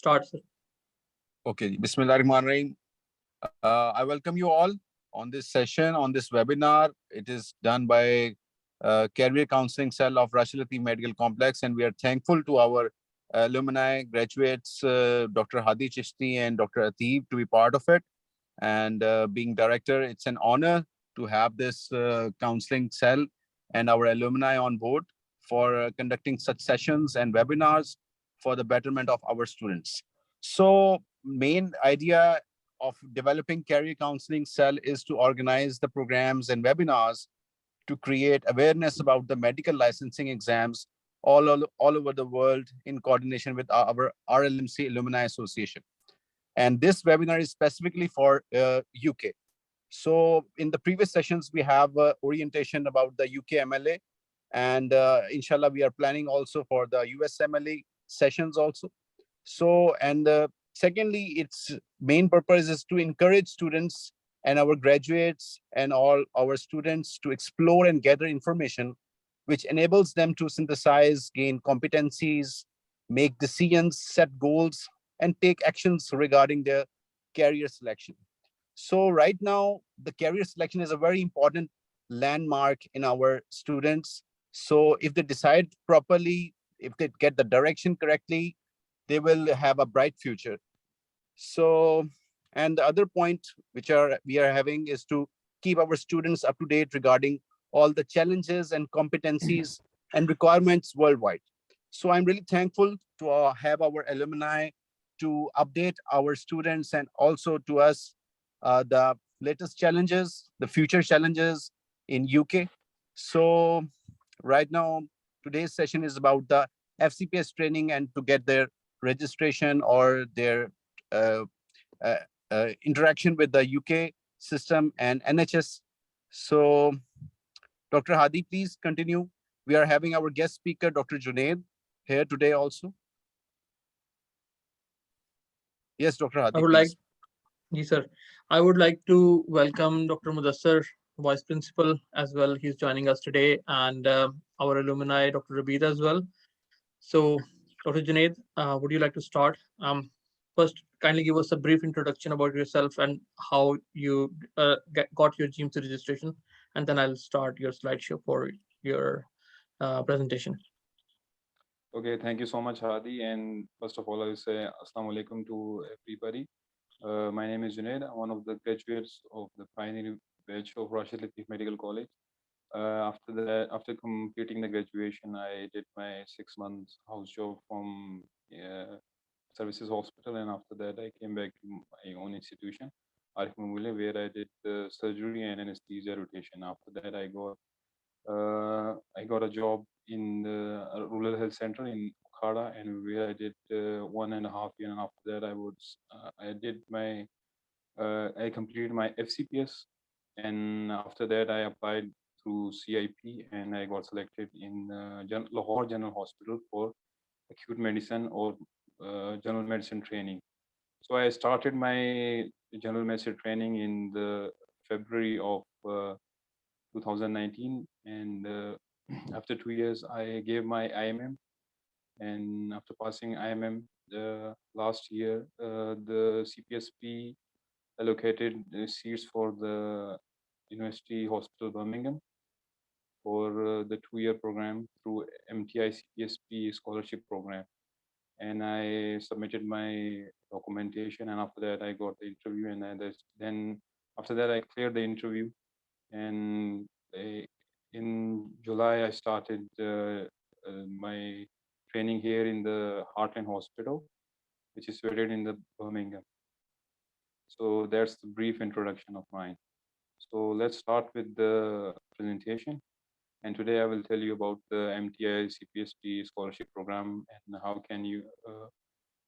start, sir. Okay, Bismillahirrahmanirrahim. I welcome you all on this session, on this webinar. It is done by Career Counseling Cell of Rashid Latif Medical Complex, and we are thankful to our alumni, graduates, Dr. Hadi Chishti and Dr. Ateeb to be part of it. And being director, it's an honor to have this counseling cell and our alumni on board for conducting such sessions and webinars for the betterment of our students. So main idea of developing career counseling cell is to organize the programs and webinars to create awareness about the medical licensing exams all over the world in coordination with our RLMC Alumni Association. And this webinar is specifically for UK. So in the previous sessions, we have orientation about the UK MLA, and inshallah, we are planning also for the US MLA sessions also. So, and secondly, its main purpose is to encourage students and our graduates and all our students to explore and gather information, which enables them to synthesize, gain competencies, make decisions, set goals, and take actions regarding their career selection. So right now, the career selection is a very important landmark in our students. So if they decide properly, if they get the direction correctly, they will have a bright future. So, and the other point which we are having is to keep our students up to date regarding all the challenges and competencies and requirements worldwide. So I'm really thankful to have our alumni to update our students and also to us the latest challenges, the future challenges in UK. So right now, today's session is about the FCPS training and to get their registration or their uh, interaction with the UK system and NHS. So Dr. Hadi, please continue. We are having our guest speaker, Dr. Junaid, here today also. Yes, Dr. Hadi, please. Yes, sir. I would like to welcome Dr. Mudassar, Vice Principal, as well. He's joining us today, and our alumni, Dr. Rabid, as well. So, Dr. Junaid, would you like to start? First, kindly give us a brief introduction about yourself and how you got your GMC registration, and then I'll start your slideshow for your presentation. Okay, thank you so much, Hadi. And first of all, I will say Assalamu alaikum to everybody. My name is Junaid. I'm one of the graduates of the pioneering batch of Rashid Latif Medical College. After completing the graduation, I did my 6 months house job from Services Hospital, and after that, I came back to my own institution, Arif Mamule, where I did the surgery and anesthesia rotation. After that, I got a job in the rural health center in Bukhara, and where I did 1.5 years. And after that, I completed my FCPS, and after that, I applied through CIP, and I got selected in Lahore General Hospital for acute medicine or general medicine training. So I started my general medicine training in the February of 2019, and after 2 years, I gave my IMM, and after passing IMM last year, the CPSP allocated seats for the University Hospital Birmingham for the 2-year program through MTI CPSP scholarship program. And I submitted my documentation, and after that I got the interview, and then after that I cleared the interview, and in July I started my training here in the Heartland Hospital, which is situated in the Birmingham. So that's the brief introduction of mine. So let's start with the presentation. And today I will tell you about the MTI CPSP scholarship program and how can you,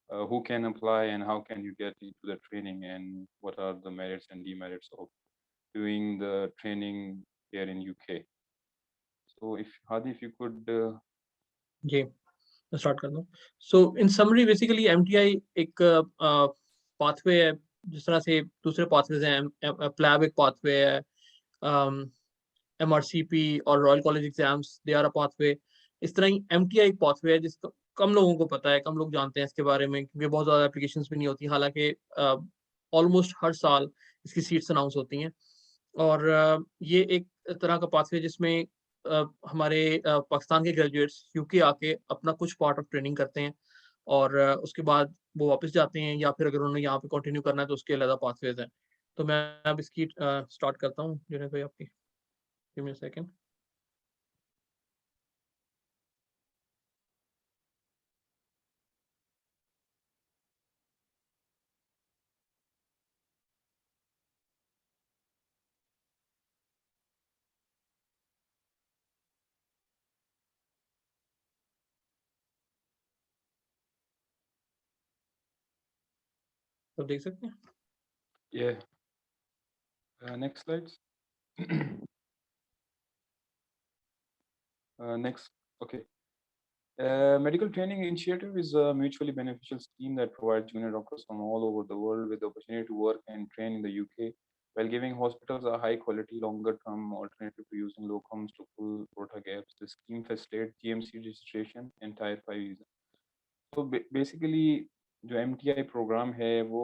who can apply and how can you get into the training and what are the merits and demerits of doing the training here in UK. So if Hadi, if you could. Yeah, start कर दो. So in summary, basically MTI एक pathway है, जिस तरह से दूसरे pathways हैं, PLAB एक pathway है, MRCP और Royal College exams, they are a pathway. इस तरह ही MTI एक pathway है कम लोगों को पता है, कम लोग जानते हैं इसके बारे में, क्योंकि बहुत ज़्यादा एप्लीकेशंस भी नहीं होती। हालाँकि ऑलमोस्ट हर साल इसकी सीट्स अनाउंस होती हैं और ये एक तरह का पाथवे जिसमें हमारे पाकिस्तान के ग्रेजुएट्स यूके आके अपना कुछ पार्ट ऑफ ट्रेनिंग करते हैं और उसके बाद वो वापस जाते हैं, या फिर अगर उन्होंने यहाँ पे कंटिन्यू करना है तो उसके अलग पाथवेज हैं। तो मैं अब इसकी स्टार्ट करता हूँ जुनैद भाई, आपकी गिव मी अ सेकंड। तो देख सकते हैं। Yeah. Next slides. Next. Okay. Medical Training Initiative is a mutually beneficial scheme that provides junior doctors from all over the world with the opportunity to work and train in the UK, while giving hospitals a high-quality, longer-term alternative to using locums to fill quota gaps. The scheme facilitates GMC registration and Tier 5 visa. So basically, जो MTI program है वो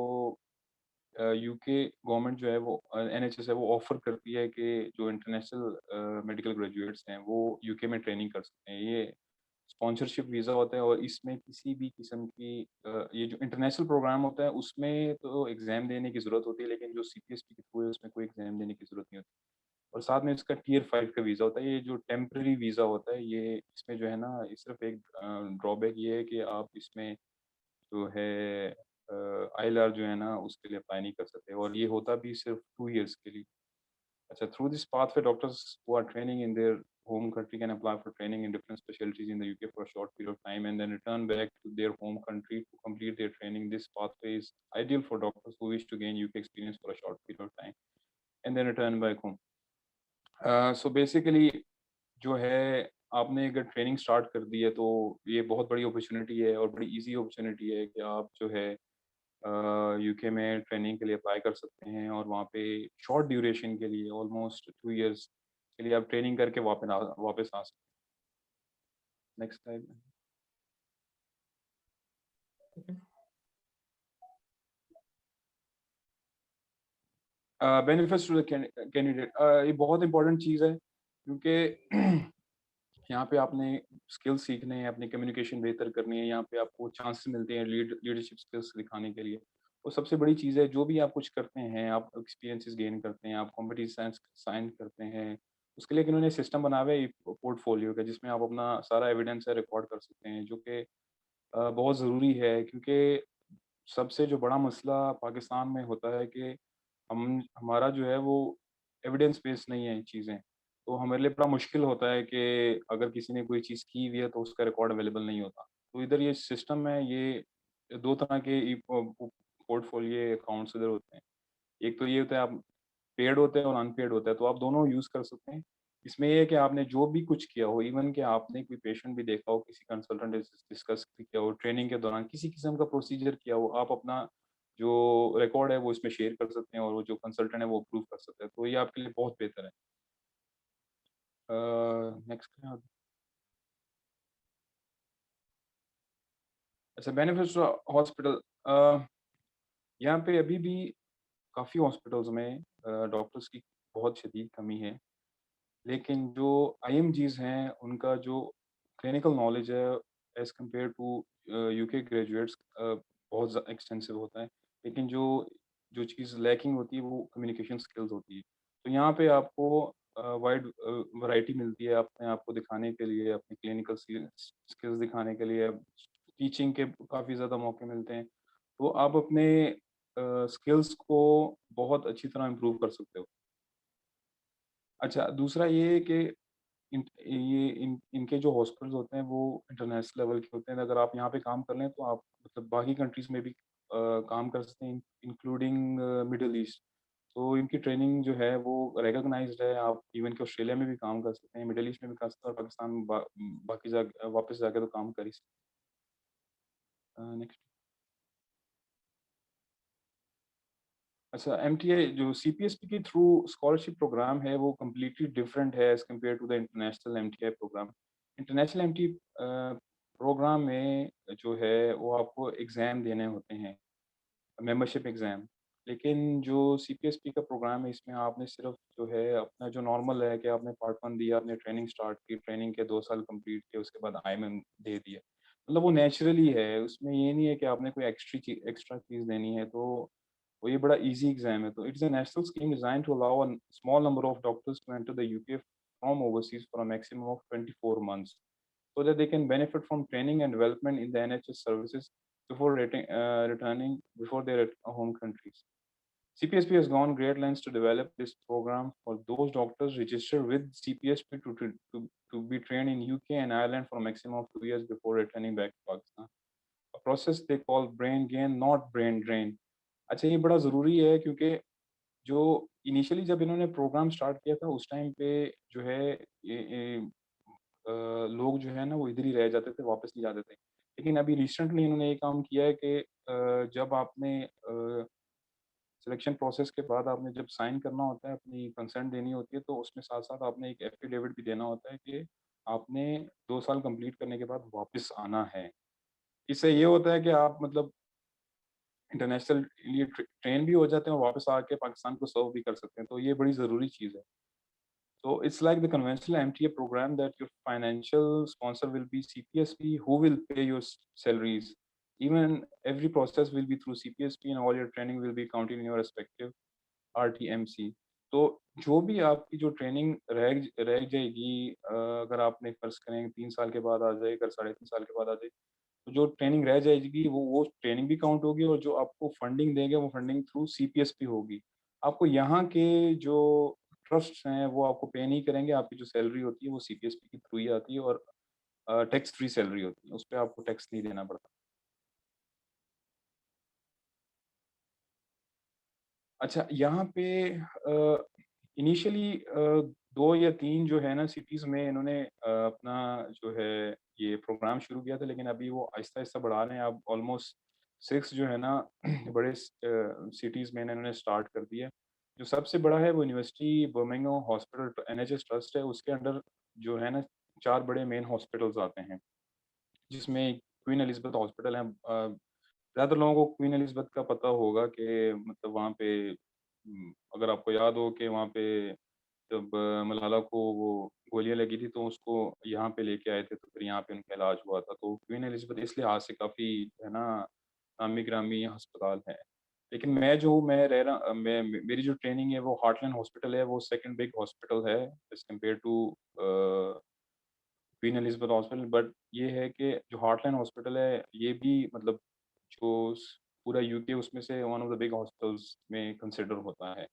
UK government जो है वो NHS है वो offer करती है कि जो इंटरनेशनल मेडिकल ग्रेजुएट्स हैं वो यूके में ट्रेनिंग कर सकते हैं। ये स्पॉन्सरशिप वीज़ा होता है और इसमें किसी भी किस्म की ये जो इंटरनेशनल प्रोग्राम होता है उसमें तो एग्ज़ाम देने की ज़रूरत होती है, लेकिन जो सीपीएसपी के थ्रू है उसमें कोई एग्ज़ाम देने की ज़रूरत नहीं होती। और साथ में इसका टियर 5 का वीज़ा होता है। ये जो टेम्परेरी वीज़ा होता है ये इसमें जो है ना सिर्फ एक ड्रॉबैक ये है कि आप इसमें जो है आईएलआर जो है ना उसके लिए अप्लाई नहीं कर सकते और ये होता भी सिर्फ 2 इयर्स के लिए। अच्छा, through this pathway doctors who are training in their home country can apply for training in different specialties in the UK for a short period of time and then return back to their home country to complete their training. This pathway is ideal for doctors who wish to gain UK experience for a short period of time and then return back home. So basically जो है आपने अगर training start कर दी है तो ये बहुत बड़ी अपॉर्चुनिटी है और बड़ी इजी अपॉर्चुनिटी है कि आप जो है यूके में ट्रेनिंग के लिए अप्लाई कर सकते हैं और वहाँ पे शॉर्ट ड्यूरेशन के लिए ऑलमोस्ट 2 इयर्स के लिए आप ट्रेनिंग करके वापस आ सकते हैं। Next slide. Benefits to the candidate, ये बहुत इंपॉर्टेंट चीज़ है क्योंकि यहाँ पे आपने स्किल्स सीखने हैं, अपनी कम्युनिकेशन बेहतर करनी है, यहाँ पे आपको चांसेस मिलते हैं लीडरशिप स्किल्स दिखाने के लिए। और सबसे बड़ी चीज़ है जो भी आप कुछ करते हैं, आप एक्सपीरियंसेस गेन करते हैं, आप कॉम्पिटिशन साइन करते हैं, उसके लिए इन्होंने सिस्टम बना हुआ है पोर्टफोलियो का जिसमें आप अपना सारा एविडेंस है रिकॉर्ड कर सकते हैं, जो कि बहुत ज़रूरी है क्योंकि सबसे जो बड़ा मसला पाकिस्तान में होता है कि हमारा जो है वो एविडेंस बेस्ड नहीं है चीज़ें। तो हमारे लिए बड़ा मुश्किल होता है कि अगर किसी ने कोई चीज़ की हुई है तो उसका रिकॉर्ड अवेलेबल नहीं होता। तो इधर ये सिस्टम है, ये 2 तरह के पोर्टफोलियो अकाउंट्स इधर होते हैं। एक तो ये होता है आप पेड होते हैं और अनपेड होता है, तो आप दोनों यूज़ कर सकते हैं। इसमें ये है कि आपने जो भी कुछ किया हो, इवन कि आपने कोई पेशेंट भी देखा हो, किसी कंसल्टेंट डिस्कस भी किया हो, ट्रेनिंग के दौरान किसी किस्म का प्रोसीजर किया हो, आप अपना जो रिकॉर्ड है वो इसमें शेयर कर सकते हैं और वो जो कंसल्टेंट है वो अप्रूव कर सकते हैं। तो ये आपके लिए बहुत बेहतर है। नेक्स्ट करें आप। अच्छा, बेनिफिट्स हॉस्पिटल, यहाँ पे अभी भी काफ़ी हॉस्पिटल्स में डॉक्टर्स की बहुत शदीद कमी है। लेकिन जो आईएमजीज़ हैं, उनका जो क्लिनिकल नॉलेज है as compare to UK graduates बहुत एक्सटेंसिव होता है। लेकिन जो जो चीज़ लैकिंग होती है वो कम्युनिकेशन स्किल्स होती है। तो यहाँ पे आपको वाइड वैरायटी मिलती है अपने आप को दिखाने के लिए, अपनी क्लिनिकल स्किल्स दिखाने के लिए, टीचिंग के काफ़ी ज़्यादा मौके मिलते हैं। तो आप अपने स्किल्स को बहुत अच्छी तरह इम्प्रूव कर सकते हो। अच्छा, दूसरा ये है कि इनके जो हॉस्पिटल्स होते हैं वो इंटरनेशनल लेवल के होते हैं। अगर आप यहाँ पे काम कर लें तो आप मतलब बाकी कंट्रीज़ में भी काम कर सकते हैं, इंक्लूडिंग मिडल ईस्ट। तो इनकी ट्रेनिंग जो है वो रिकॉग्नाइज्ड है। आप इवन कि ऑस्ट्रेलिया में भी काम कर सकते हैं, मिडल ईस्ट में भी कर सकते हैं और पाकिस्तान में बाकी जगह वापस जाके तो काम कर ही सकते हैं। नेक्स्ट। अच्छा, एमटीए जो सीपीएसपी के थ्रू स्कॉलरशिप प्रोग्राम है वो कम्प्लीटली डिफरेंट है as compare to the international MTI program. International MTI program में जो है वो आपको एग्ज़ाम देने होते हैं, मेंबरशिप एग्ज़ाम। लेकिन जो सीपीएसपी का प्रोग्राम है इसमें आपने सिर्फ़ जो है अपना जो नॉर्मल है कि आपने पार्ट 1 दिया, आपने ट्रेनिंग स्टार्ट की, ट्रेनिंग के 2 साल कंप्लीट किए, उसके बाद आईएमएम दे दिया। मतलब वो नेचुरली है, उसमें ये नहीं है कि आपने कोई एक्स्ट्रा चीज़ देनी है, तो वो ये बड़ा ईज़ी एग्ज़ाम है। तो it's a national scheme designed to allow a small number of doctors to enter the UK from overseas for a maximum of 24 months, so that they can benefit from training and development in the NHS services before returning before their home countries. CPSP has gone great lengths to develop this program for those doctors registered with CPSP to be trained in UK and Ireland for a maximum of 2 years before returning back to Pakistan. A process they call brain gain, not brain drain. अच्छा ये बड़ा ज़रूरी है क्योंकि जो initially जब इन्होंने programme start किया था उस टाइम पे जो है लोग जो है ना वो इधर ही रह जाते थे, वापस नहीं जाते थे। लेकिन अभी रिसेंटली इन्होंने ये काम किया है कि जब आपने सिलेक्शन प्रोसेस के बाद आपने जब साइन करना होता है, अपनी कंसेंट देनी होती है, तो उसमें साथ-साथ आपने एक एफिडेविट भी देना होता है कि आपने 2 साल कंप्लीट करने के बाद वापस आना है। इससे ये होता है कि आप मतलब इंटरनेशनल लिए ट्रेन भी हो जाते हैं और वापस आके पाकिस्तान को सर्व भी कर सकते हैं, तो ये बड़ी ज़रूरी चीज़ है। So it's like the conventional MTA program that your financial sponsor will be CPSP, who will pay your salaries. Even every process will be through CPSP and all your training will be counted in your respective RTMC. तो जो भी आपकी जो training रह जाएगी, अगर आपने फ़र्ज़ करें 3 साल के बाद आ जाए, अगर साढ़े 3 साल के बाद आ जाए, तो जो ट्रेनिंग रह जाएगी वो ट्रेनिंग भी काउंट होगी और जो आपको फंडिंग देंगे वो फंडिंग थ्रू सीपीएसपी होगी। आपको यहाँ के जो ट्रस्ट्स हैं वो आपको पे नहीं करेंगे, आपकी जो सैलरी होती है वो सीपीएसपी के थ्रू ही आती है और टैक्स फ्री सैलरी होती है, उसपे आपको टैक्स नहीं देना पड़ता। अच्छा यहाँ पे इनिशियली 2 या 3 जो है ना सिटीज़ में इन्होंने अपना जो है ये प्रोग्राम शुरू किया था, लेकिन अभी वो आहिस्ता-आहिस्ता बढ़ा रहे हैं। अब ऑलमोस्ट 6 जो है ना बड़े सिटीज़ में इन्होंने स्टार्ट कर दिया है। जो सबसे बड़ा है वो university Birmingham hospital NHS trust है, उसके अंडर जो है ना 4 बड़े मेन हॉस्पिटल्स आते हैं, जिसमें क्वीन एलिज़ाबेथ हॉस्पिटल है। ज़्यादातर लोगों को क्वीन एलिज़ाबेथ का पता होगा कि मतलब वहाँ पे अगर आपको याद हो कि वहाँ पे जब मलाला को वो गोलियाँ लगी थी तो उसको यहाँ पे लेके आए थे, तो फिर यहाँ पे उनका इलाज हुआ था। तो क्वीन एलिज़ाबेथ इस लिहाज से काफ़ी है ना नामी-गिरामी अस्पताल है। लेकिन मैं रह रहा मैं मेरी जो ट्रेनिंग है वो हार्टलैंड हॉस्पिटल है, वो सेकंड बिग हॉस्पिटल है as compare to Queen Elizabeth hospital. But ये है कि जो हार्टलैंड हॉस्पिटल है, ये भी मतलब जो पूरा यूके उसमें से one of the big hospitals में कंसिडर होता है।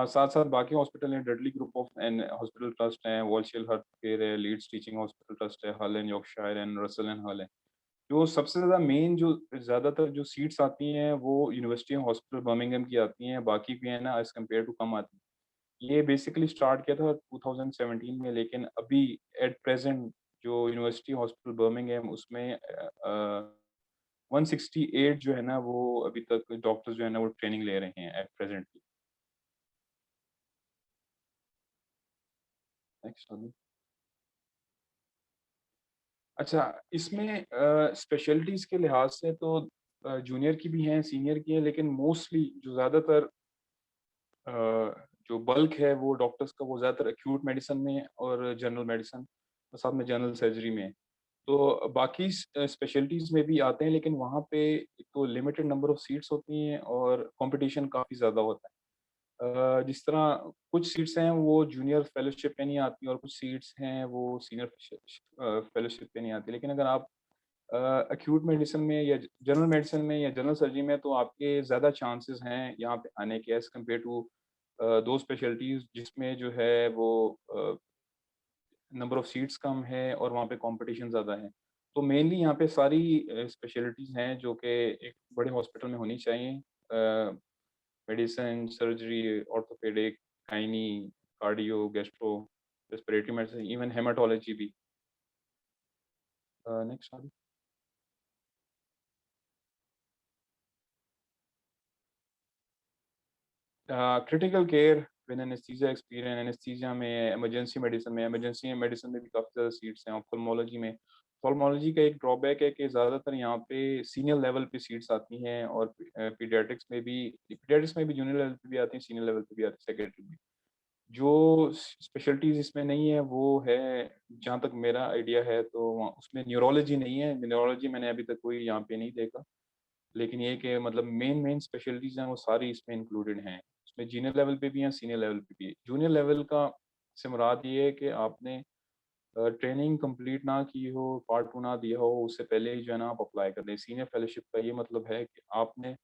साथ-साथ बाकी हॉस्पिटल हैं, Dudley group of and hospital trust हैं, वॉल्शियल हेल्थ केयर है, लीड्स टीचिंग हॉस्पिटल ट्रस्ट है, हल and Yorkshire and Russell and हल है। जो सबसे ज़्यादा मेन जो ज़्यादातर जो सीट्स आती हैं, वो यूनिवर्सिटी हॉस्पिटल बर्मिंघम की आती हैं, बाकी की है ना एज़ कम्पेयर टू कम आती हैं। ये बेसिकली स्टार्ट किया था 2017 में, लेकिन अभी एट प्रेज़ेंट जो यूनिवर्सिटी हॉस्पिटल बर्मिंघम उसमें 168 जो है ना वो अभी तक डॉक्टर्स जो है ना वो ट्रेनिंग ले रहे हैं एट प्रेज़ेंट। नेक्स्ट वाली। अच्छा, इसमें स्पेशलिटीज़ के लिहाज से तो जूनियर की भी हैं, सीनियर की हैं, लेकिन मोस्टली जो ज़्यादातर अ, जो बल्क है वो डॉक्टर्स का वो ज़्यादातर एक्यूट मेडिसिन में और जनरल मेडिसिन और साथ में जनरल सर्जरी में है। तो बाकी स्पेशलिटीज़ में भी आते हैं, लेकिन वहाँ पे एक तो लिमिटेड नंबर ऑफ सीट्स होती हैं और कॉम्पिटिशन काफ़ी ज़्यादा होता है। जिस तरह कुछ सीट्स हैं वो जूनियर फेलोशिप पे नहीं आती और कुछ सीट्स हैं वो सीनियर फेलोशिप पे नहीं आती। लेकिन अगर आप एक्यूट मेडिसिन में या जनरल मेडिसिन में या जनरल सर्जरी में, तो आपके ज़्यादा चांसेस हैं यहाँ पे आने के एज़ कम्पेयर टू दो स्पेशलिटीज़ जिसमें जो है वो नंबर ऑफ सीट्स कम है और वहाँ पे कॉम्पिटिशन ज़्यादा है। तो मेनली यहाँ पे सारी स्पेशलिटीज़ हैं जो कि एक बड़े हॉस्पिटल में होनी चाहिए। Medicine, surgery, orthopaedic, gynae, cardio, gastro, respiratory medicine, even haematology भी। नेक्स्ट वाली। Critical care with anaesthesia experience, anaesthesia में, इमरजेंसी मेडिसिन में भी काफ़ी ज़्यादा सीट्स हैं, ऑप्थेल्मोलॉजी में ऑप्थेल्मोलॉजी का एक ड्रॉबैक है कि ज़्यादातर यहाँ पे सीनियर लेवल पे सीट्स आती हैं और पीडियाट्रिक्स में भी जूनियर लेवल पे भी आती हैं, सीनियर लेवल पे भी आती है, सेकेंडरी में। जो स्पेशलिटीज़ इसमें नहीं है वो है, जहाँ तक मेरा आइडिया है तो उसमें न्यूरोलॉजी नहीं है। न्यूरोलॉजी मैंने अभी तक कोई यहाँ पे नहीं देखा। लेकिन ये कि मतलब मेन स्पेशलिटीज़ हैं वो सारी इसमें इंक्लूडेड हैं। उसमें जूनियर लेवल पे भी हैं, सीनियर लेवल पे भी है। जूनियर लेवल का से मुराद ये है कि आपने ट्रेनिंग कंप्लीट ना की हो, पार्ट 2 ना दिया हो, उससे पहले ही जो है ना आप अप्लाई कर दें। सीनियर फेलोशिप का ये मतलब है कि आपने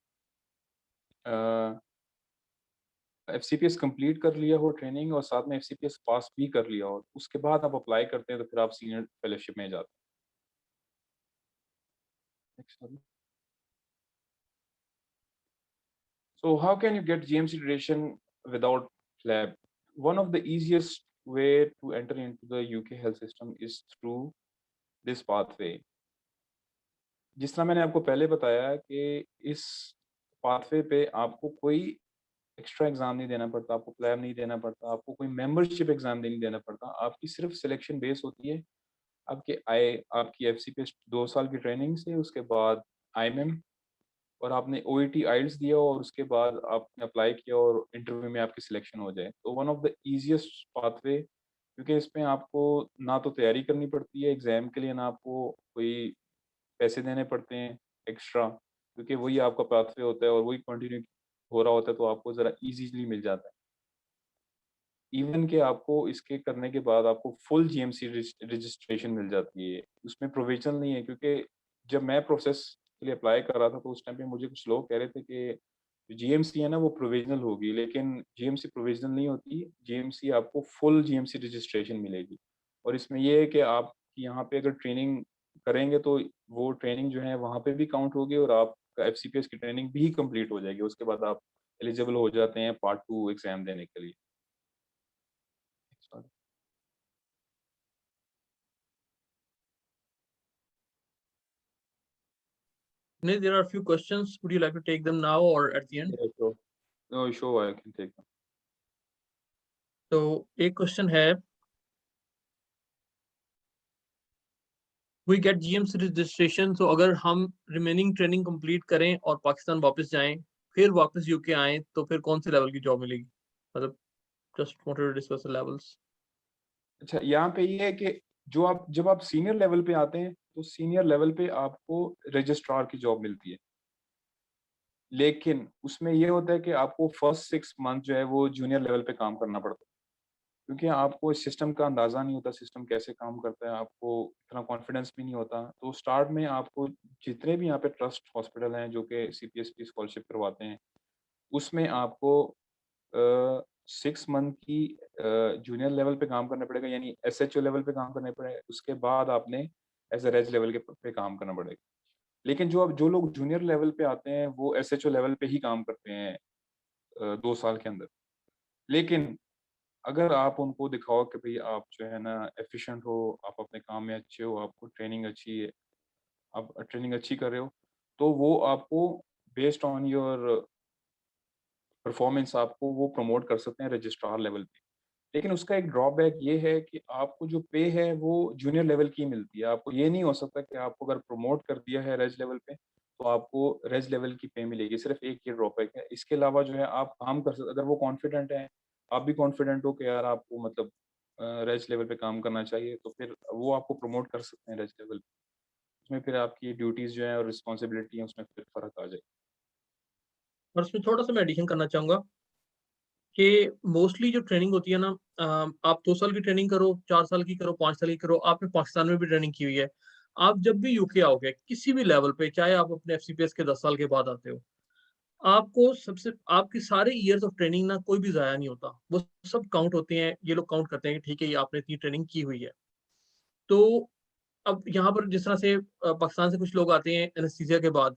एफसीपीएस कंप्लीट कर लिया हो ट्रेनिंग और साथ में एफसीपीएस पास भी कर लिया हो। उसके बाद आप अप्लाई करते हैं तो फिर आप सीनियर फेलोशिप में जाते हैं। Next slide. So how can you get GMC accreditation without lab? One of the easiest way to enter into the UK health system is through this pathway. जिस तरह मैंने आपको पहले बताया कि इस पाथवे पे आपको कोई एक्स्ट्रा एग्जाम नहीं देना पड़ता, आपको प्लैब नहीं देना पड़ता, आपको कोई मेंबरशिप एग्जाम नहीं देना पड़ता। आपकी सिर्फ सिलेक्शन बेस होती है आपकी एफसीपीएस 2 साल की ट्रेनिंग से, उसके बाद आईएमएम और आपने ओईटी आइल्स दिया और उसके बाद आपने अप्लाई किया और इंटरव्यू में आपकी सिलेक्शन हो जाए। तो one of the easiest pathway, क्योंकि इसमें आपको ना तो तैयारी करनी पड़ती है एग्जाम के लिए, ना आपको कोई पैसे देने पड़ते हैं एक्स्ट्रा, क्योंकि वही आपका पाथवे होता है और वही कंटिन्यू हो रहा होता है, तो आपको ज़रा ईज़िली मिल जाता है। इवन कि आपको इसके करने के बाद आपको फुल जीएमसी रजिस्ट्रेशन मिल जाती है। उसमें प्रोविज़नल नहीं है, क्योंकि जब मैं प्रोसेस के लिए अप्लाई कर रहा था तो उस टाइम पे मुझे कुछ लोग कह रहे थे कि जीएमसी है ना वो प्रोविज़नल होगी, लेकिन जीएमसी प्रोविज़नल नहीं होती। जीएमसी आपको फुल जीएमसी रजिस्ट्रेशन मिलेगी और इसमें ये है कि आप यहाँ पे अगर ट्रेनिंग करेंगे तो वो ट्रेनिंग जो है वहाँ पे भी काउंट होगी और आपका एफसीपीएस की ट्रेनिंग भी कंप्लीट हो जाएगी। उसके बाद आप एलिजिबल हो जाते हैं पार्ट 2 एग्ज़ाम देने के लिए। Sorry. Nish, there are a few questions. Would you like to take them now or at the end? Yeah, sure. No, sure, I can take them. तो एक क्वेश्चन है, we get GMC registration, so अगर हम remaining training complete करें और पाकिस्तान वापस जाएं, फिर वापस यूके आएं, तो फिर कौन से लेवल की जॉब मिलेगी? मतलब just wanted to discuss the levels. अच्छा, यहाँ पे ये है कि जब आप सीनियर लेवल पे आते हैं तो सीनियर लेवल पे आपको रजिस्ट्रार की जॉब मिलती है, लेकिन उसमें ये होता है कि आपको फर्स्ट 6 मंथ जो है वो जूनियर लेवल पे काम करना पड़ता है, क्योंकि आपको इस सिस्टम का अंदाज़ा नहीं होता, सिस्टम कैसे काम करता है, आपको इतना कॉन्फिडेंस भी नहीं होता। तो स्टार्ट में आपको जितने भी यहाँ पे ट्रस्ट हॉस्पिटल हैं जो कि सीपीएस की स्कॉलरशिप करवाते हैं, उसमें आपको 6 मंथ की जूनियर लेवल पे काम करना पड़ेगा, यानी एसएचओ लेवल पे काम करना पड़ेगा। उसके बाद आपने एज अ रेज लेवल के पे काम करना पड़ेगा। लेकिन जो लोग जूनियर लेवल पे आते हैं वो एसएचओ लेवल पे ही काम करते हैं 2 साल के अंदर। लेकिन अगर आप उनको दिखाओ कि भई आप जो है ना एफिशिएंट हो, आप अपने काम में अच्छे हो, आपको ट्रेनिंग अच्छी है, आप ट्रेनिंग अच्छी कर रहे हो, तो वो आपको बेस्ड ऑन योर परफॉर्मेंस आपको वो प्रमोट कर सकते हैं रजिस्ट्रार लेवल पे। लेकिन उसका एक ड्रॉबैक ये है कि आपको जो पे है वो जूनियर लेवल की मिलती है। आपको ये नहीं हो सकता कि आपको अगर प्रमोट कर दिया है रेज लेवल पे, तो आपको रेज लेवल की पे मिलेगी। सिर्फ़ एक ये ड्रॉबैक है। इसके अलावा जो है आप काम कर सकते, अगर वो कॉन्फिडेंट हैं, आप भी कॉन्फिडेंट हो कि यार आपको मतलब रेज लेवल पे काम करना चाहिए, तो फिर वो आपको प्रमोट कर सकते हैं रेज लेवल पे। उसमें फिर आपकी ड्यूटीज़ जो हैं और रिस्पॉन्सिबिलिटी है उसमें फिर फ़र्क आ जाए। और उसमें थोड़ा सा मैं एडिशन करना चाहूंगा कि मोस्टली जो ट्रेनिंग होती है ना, आप 2 साल की ट्रेनिंग करो, 4 साल की करो, 5 साल की करो, आपने पाकिस्तान में भी ट्रेनिंग की हुई है। आप जब भी यूके आओगे किसी भी लेवल पे, चाहे आप अपने एफसीपीएस के 10 साल के बाद आते हो, आपको सबसे आपके सारे इयर्स ऑफ ट्रेनिंग ना कोई भी ज़ाया नहीं होता। वो सब काउंट होते हैं, ये लोग काउंट करते हैं कि ठीक है, ये आपने इतनी ट्रेनिंग की हुई है। तो अब यहाँ पर जिस तरह से पाकिस्तान से कुछ लोग आते हैं एनेस्थीसिया के बाद,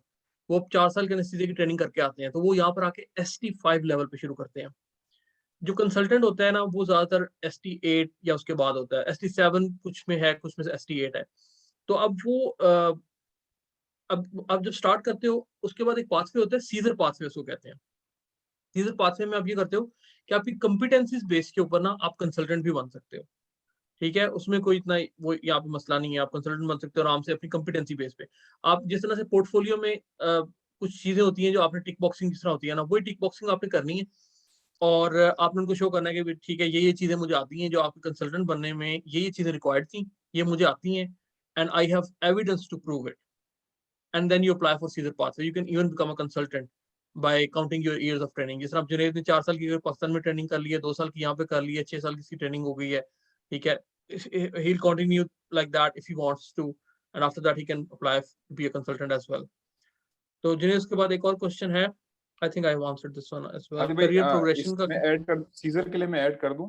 वो 4 साल के एनेस्थीसिया की ट्रेनिंग करके आते हैं, तो वो यहाँ पर आके ST5 लेवल पे शुरू करते हैं। जो कंसल्टेंट होता है ना, वो ज़्यादातर ST8 या उसके बाद होता है। ST7 कुछ में है, कुछ में से ST8 है। तो अब वो अब आप जब स्टार्ट करते हो, उसके बाद एक पाथवे होता है, सीजर पाथवे उसको कहते हैं। सीजर पाथवे में आप ये करते हो कि आपकी कॉम्पिटेंसीज बेस के ऊपर ना आप कंसल्टेंट भी बन सकते हो। ठीक है, उसमें कोई इतना वो यहाँ पे मसला नहीं है, आप कंसल्टेंट बन सकते हो आराम से अपनी कॉम्पिटेंसी बेस पे। आप जिस तरह से पोर्टफोलियो में कुछ चीजें होती हैं जो आपने टिक बॉक्सिंग जिस तरह होती है ना, वही टिक बॉक्सिंग आपने करनी है और आपने उनको शो करना है कि भी ठीक है ये चीजें मुझे आती हैं, जो आपके कंसल्टेंट बनने में ये चीजें रिक्वायर्ड थी, ये मुझे आती हैं and I have evidence to prove it, and then you apply for CESR pathway, you can even become a consultant by counting your years of training. जिस तरह आप जुनेद ने 4 साल की पाकिस्तान में ट्रेनिंग कर ली है, 2 साल की यहाँ पे कर ली है, 6 साल की इसकी ट्रेनिंग हो गई है, ठीक है, he'll continue like that if he wants to, and after that he can apply to be a consultant as well. तो जिन्हें उसके बाद एक और क्वेश्चन है, I think I have answered this one as well, Aadi भाई करियर प्रोग्रेशन का। इसमें ऐड कर, सीजर के लिए मैं ऐड कर दूं,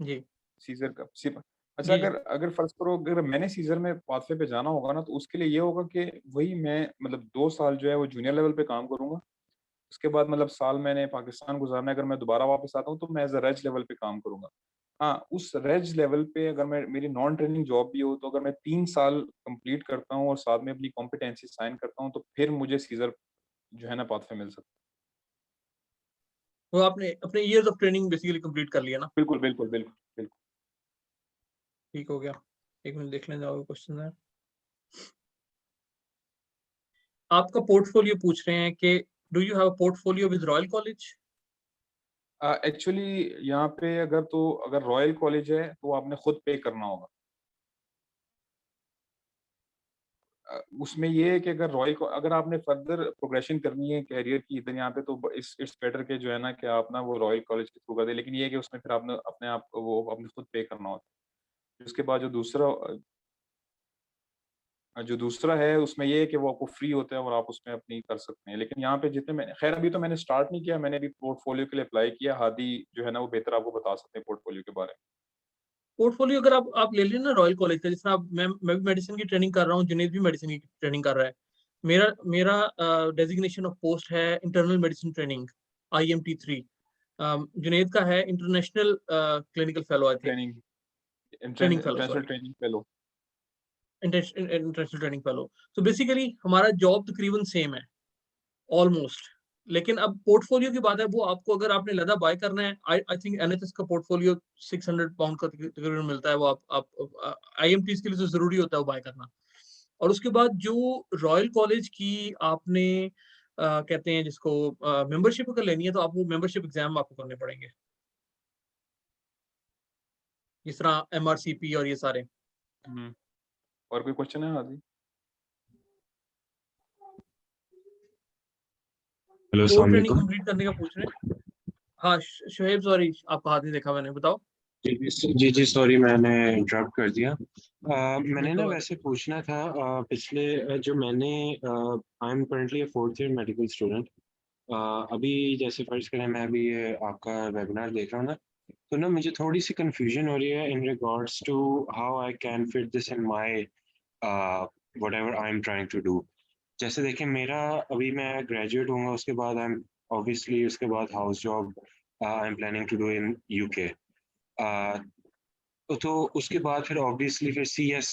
जी सीजर का अच्छा, जी जी अगर अगर फर्ज करो अगर मैंने सीजर में पाथवे पे जाना होगा ना, तो उसके लिए ये होगा कि वही मैं मतलब 2 साल जो है वो जूनियर लेवल पे काम करूंगा। उसके बाद मतलब साल मैंने पाकिस्तान गुजारना है, अगर मैं दोबारा वापस आता हूँ तो मैं एज अ रेज लेवल पे काम करूंगा। हाँ, उस रेज लेवल पे अगर मैं मेरी नॉन ट्रेनिंग जॉब भी हो, तो अगर मैं 3 साल कंप्लीट करता हूँ और साथ में अपनी कॉम्पिटेंसी साइन करता हूँ, तो फिर मुझे सीजर जो है ना पाथवे मिल सकता वो आपने अपने years of training basically complete कर लिया ना। है। बिल्कुल बिल्कुल बिल्कुल बिल्कुल। ठीक हो गया, एक मिनट देख लें जाओगे क्वेश्चन है। आपका पोर्टफोलियो पूछ रहे हैं कि do you have a portfolio with royal college. Actually यहाँ पे अगर रॉयल कॉलेज है तो आपने खुद पे करना होगा। उसमें ये है कि अगर आपने फर्दर प्रोग्रेशन करनी है कैरियर की इधर यहाँ पे, तो इट्स बेटर के जो है ना कि आप ना वो रॉयल कॉलेज के थ्रू कर दे, लेकिन ये है कि उसमें फिर आपने अपने आप को वो अपने खुद पे करना होता है। उसके बाद जो दूसरा है उसमें ये है कि वो आपको फ्री होता है और आप उसमें अपनी कर सकते हैं। लेकिन यहाँ पे जितने मैंने खैर अभी तो मैंने स्टार्ट नहीं किया, मैंने अभी पोर्टफोलियो के लिए अप्लाई किया। हादी जो है ना वो बेहतर आपको बता सकते हैं पोर्टफोलियो के बारे पोर्टफोलियो अगर आप ले लें ना रॉयल कॉलेज का, जिस तरह मैं भी मेडिसिन की ट्रेनिंग कर रहा हूँ, जुनेद भी मेडिसिन की ट्रेनिंग कर रहा है। मेरा मेरा डेजिग्नेशन ऑफ पोस्ट है internal medicine training, IMT3। Junaid का है इंटरनेशनल क्लिनिकल फेलो आई में। Think, training training fellow international sorry, training fellow. International training fellow. तो बेसिकली हमारा जॉब तकरीबन सेम है ऑलमोस्ट। लेकिन अब पोर्टफोलियो की बात है, वो आपको अगर आपने लदा बाय करना है, आई थिंक NHS का पोर्टफोलियो 600 पाउंड का तकरीबन मिलता है, वो आप IMT के लिए तो जरूरी होता है वो बाय करना। और उसके बाद जो रॉयल कॉलेज की आपने कहते हैं जिसको मेंबरशिप अगर लेनी है, तो आप वो मेंबरशिप एग्जाम आपको करने पड़ेंगे, जिस तरह MRCP और ये सारे। और कोई क्वेश्चन है हादी? हेलो, कोर अस्सलाम ट्रेनिंग वालेकुम। कंप्लीट करने का पूछ रहे हैं। हाँ शोहेब, सॉरी आपका हाथ नहीं देखा मैंने, बताओ। जी जी सॉरी, मैंने इंटरप्ट कर दिया। मैंने कोई ना बात वैसे पूछना था, पिछले जो मैंने I am currently a fourth year medical student. अभी जैसे फर्ज करें मैं अभी ये आपका वेबिनार देख रहा हूँ ना, तो ना मुझे थोड़ी सी कंफ्यूजन हो रही है in regards to how I can fit this in my whatever I am trying to do. जैसे देखिए, मेरा अभी मैं ग्रेजुएट हूँगा, उसके बाद आई एम ऑब्वियसली उसके बाद house job I am planning to do in UK। तो उसके बाद फिर ऑब्वियसली फिर CS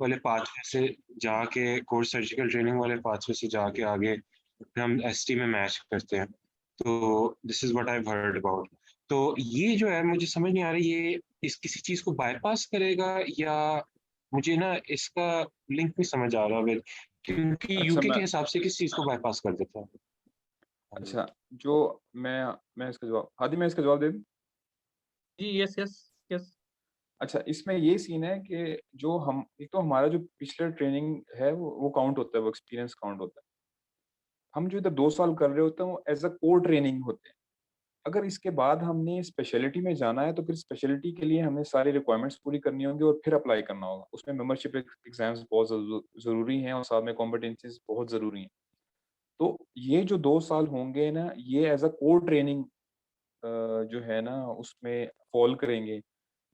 वाले पाथवे से जाके, कोर सर्जिकल ट्रेनिंग वाले पाथवे से जाके आगे फिर हम ST में मैच करते हैं। तो this is what I heard about. तो ये जो है मुझे समझ नहीं आ रही, ये इस किसी चीज को बाईपास करेगा या मुझे ना इसका लिंक नहीं समझ आ रहा अभी, क्योंकि अच्छा यूके के हिसाब से किस चीज को बाईपास कर देता है। हाँ जी। अच्छा जो मैं इसका जवाब हादी मैं इसका जवाब दे दूं? जी, यस यस यस। अच्छा, इसमें ये सीन है कि जो हम एक तो हमारा जो पिछला ट्रेनिंग है वो काउंट होता है, वो एक्सपीरियंस काउंट होता है। हम जो इधर 2 साल कर रहे होते हैं वो एज अ कोर ट्रेनिंग होते हैं। अगर इसके बाद हमने स्पेशलिटी में जाना है, तो फिर स्पेशलिटी के लिए हमें सारी रिक्वायरमेंट्स पूरी करनी होंगी और फिर अप्लाई करना होगा। उसमें मेंबरशिप एग्जाम्स बहुत ज़रूरी हैं और साथ में कॉम्पिटेंसीज बहुत ज़रूरी हैं। तो ये जो 2 साल होंगे ना, ये एज अ कोर ट्रेनिंग जो है ना उसमें फॉल करेंगे।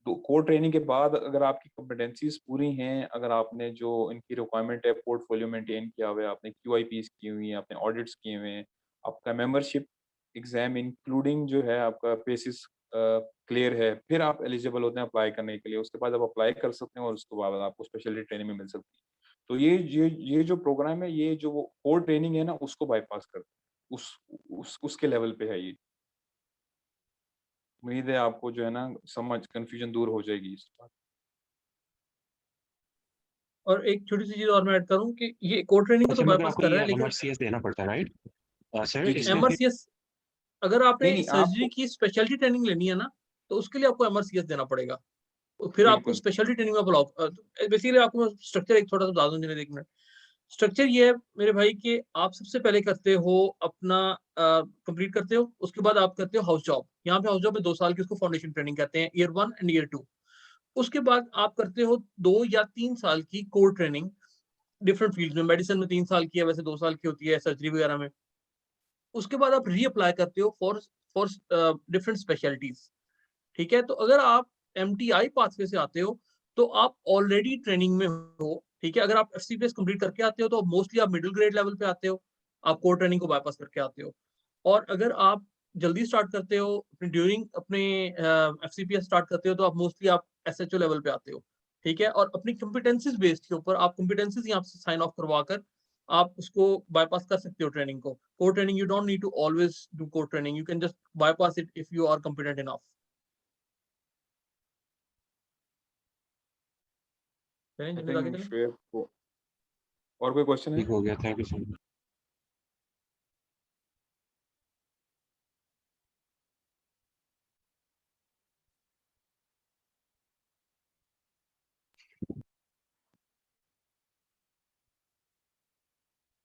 तो कोर ट्रेनिंग के बाद अगर आपकी कॉम्पिटेंसीज पूरी हैं, अगर आपने जो इनकी रिक्वायरमेंट है पोर्टफोलियो मेंटेन किया हुआ है, आपने QIPs की हुई हैं, आपने ऑडिट्स किए हुए हैं, आपका मेंबरशिप एग्जाम इंक्लूडिंग जो है आपका बेसिस क्लियर है, फिर आप एलिजिबल होते हैं अप्लाई करने के लिए। उसके बाद आप अप्लाई कर सकते हैं और उसके बाद आपको स्पेशलिटी ट्रेनिंग में मिल सकती है। तो ये जो प्रोग्राम है, ये जो वो कोर ट्रेनिंग है ना, उसको बाईपास कर उस उसके लेवल पे है ये। उम्मीद है आपको जो है ना समझ कंफ्यूजन दूर हो जाएगी इस बात। और एक छोटी सी चीज और मैं ऐड करूं कि ये कोर ट्रेनिंग को तो अच्छा मतलब बाईपास आपको कर रहे ये हैं, लेकिन एमआरसीएस देना पड़ता है, राइट सर? जी, जी, इसमें जी। फिर एमआरसीएस अगर आपने नहीं, सर्जरी आपको की स्पेशलिटी ट्रेनिंग लेनी है ना, तो उसके लिए आपको एमआरसीएस देना पड़ेगा। तो फिर आपको बिल्कुल। स्पेशलिटी ट्रेनिंग में बुलाओ। बेसिकली आपको स्ट्रक्चर एक थोड़ा सा बता दूं, एक मिनट। स्ट्रक्चर ये है मेरे भाई कि आप सबसे पहले करते हो अपना कंप्लीट करते हो, उसके बाद आप करते हो हाउस जॉब। यहाँ पे हाउस जॉब में 2 साल की उसको फाउंडेशन ट्रेनिंग कहते हैं, ईयर 1 एंड ईयर 2। उसके बाद आप करते हो 2 या 3 साल की कोर ट्रेनिंग डिफरेंट फील्ड में। मेडिसिन में 3 साल की है, वैसे 2 साल की होती है सर्जरी वगैरह में। उसके बाद आप रीअप्लाई करते हो फॉर डिफरेंट स्पेशलिटीज। ठीक है, तो अगर आप एमटीआई पाथवे से आते हो तो आप ऑलरेडी ट्रेनिंग में हो। ठीक है, अगर आप एफसीपीएस कंप्लीट करके आते हो तो मोस्टली आप मिडिल ग्रेड लेवल पे आते हो, आप कोर ट्रेनिंग को बाईपास करके आते हो। और अगर आप जल्दी स्टार्ट करते हो ड्यूरिंग अपने एफसीपीएस स्टार्ट करते हो तो आप मोस्टली आप एसएचओ लेवल पे आते हो। ठीक है, और अपनी कॉम्पिटेंसीज बेस्ड के ऊपर आप कॉम्पिटेंसीज यहाँ से साइन ऑफ करवा कर आप उसको बाईपास कर सकते हो ट्रेनिंग को। Core training you don't need to always do core training, you can just bypass it if you are competent enough. I जिन्हें आगे थिंक चलें। शुएब को और कोई क्वेश्चन है? ठीक हो गया, थैंक यू सो मच।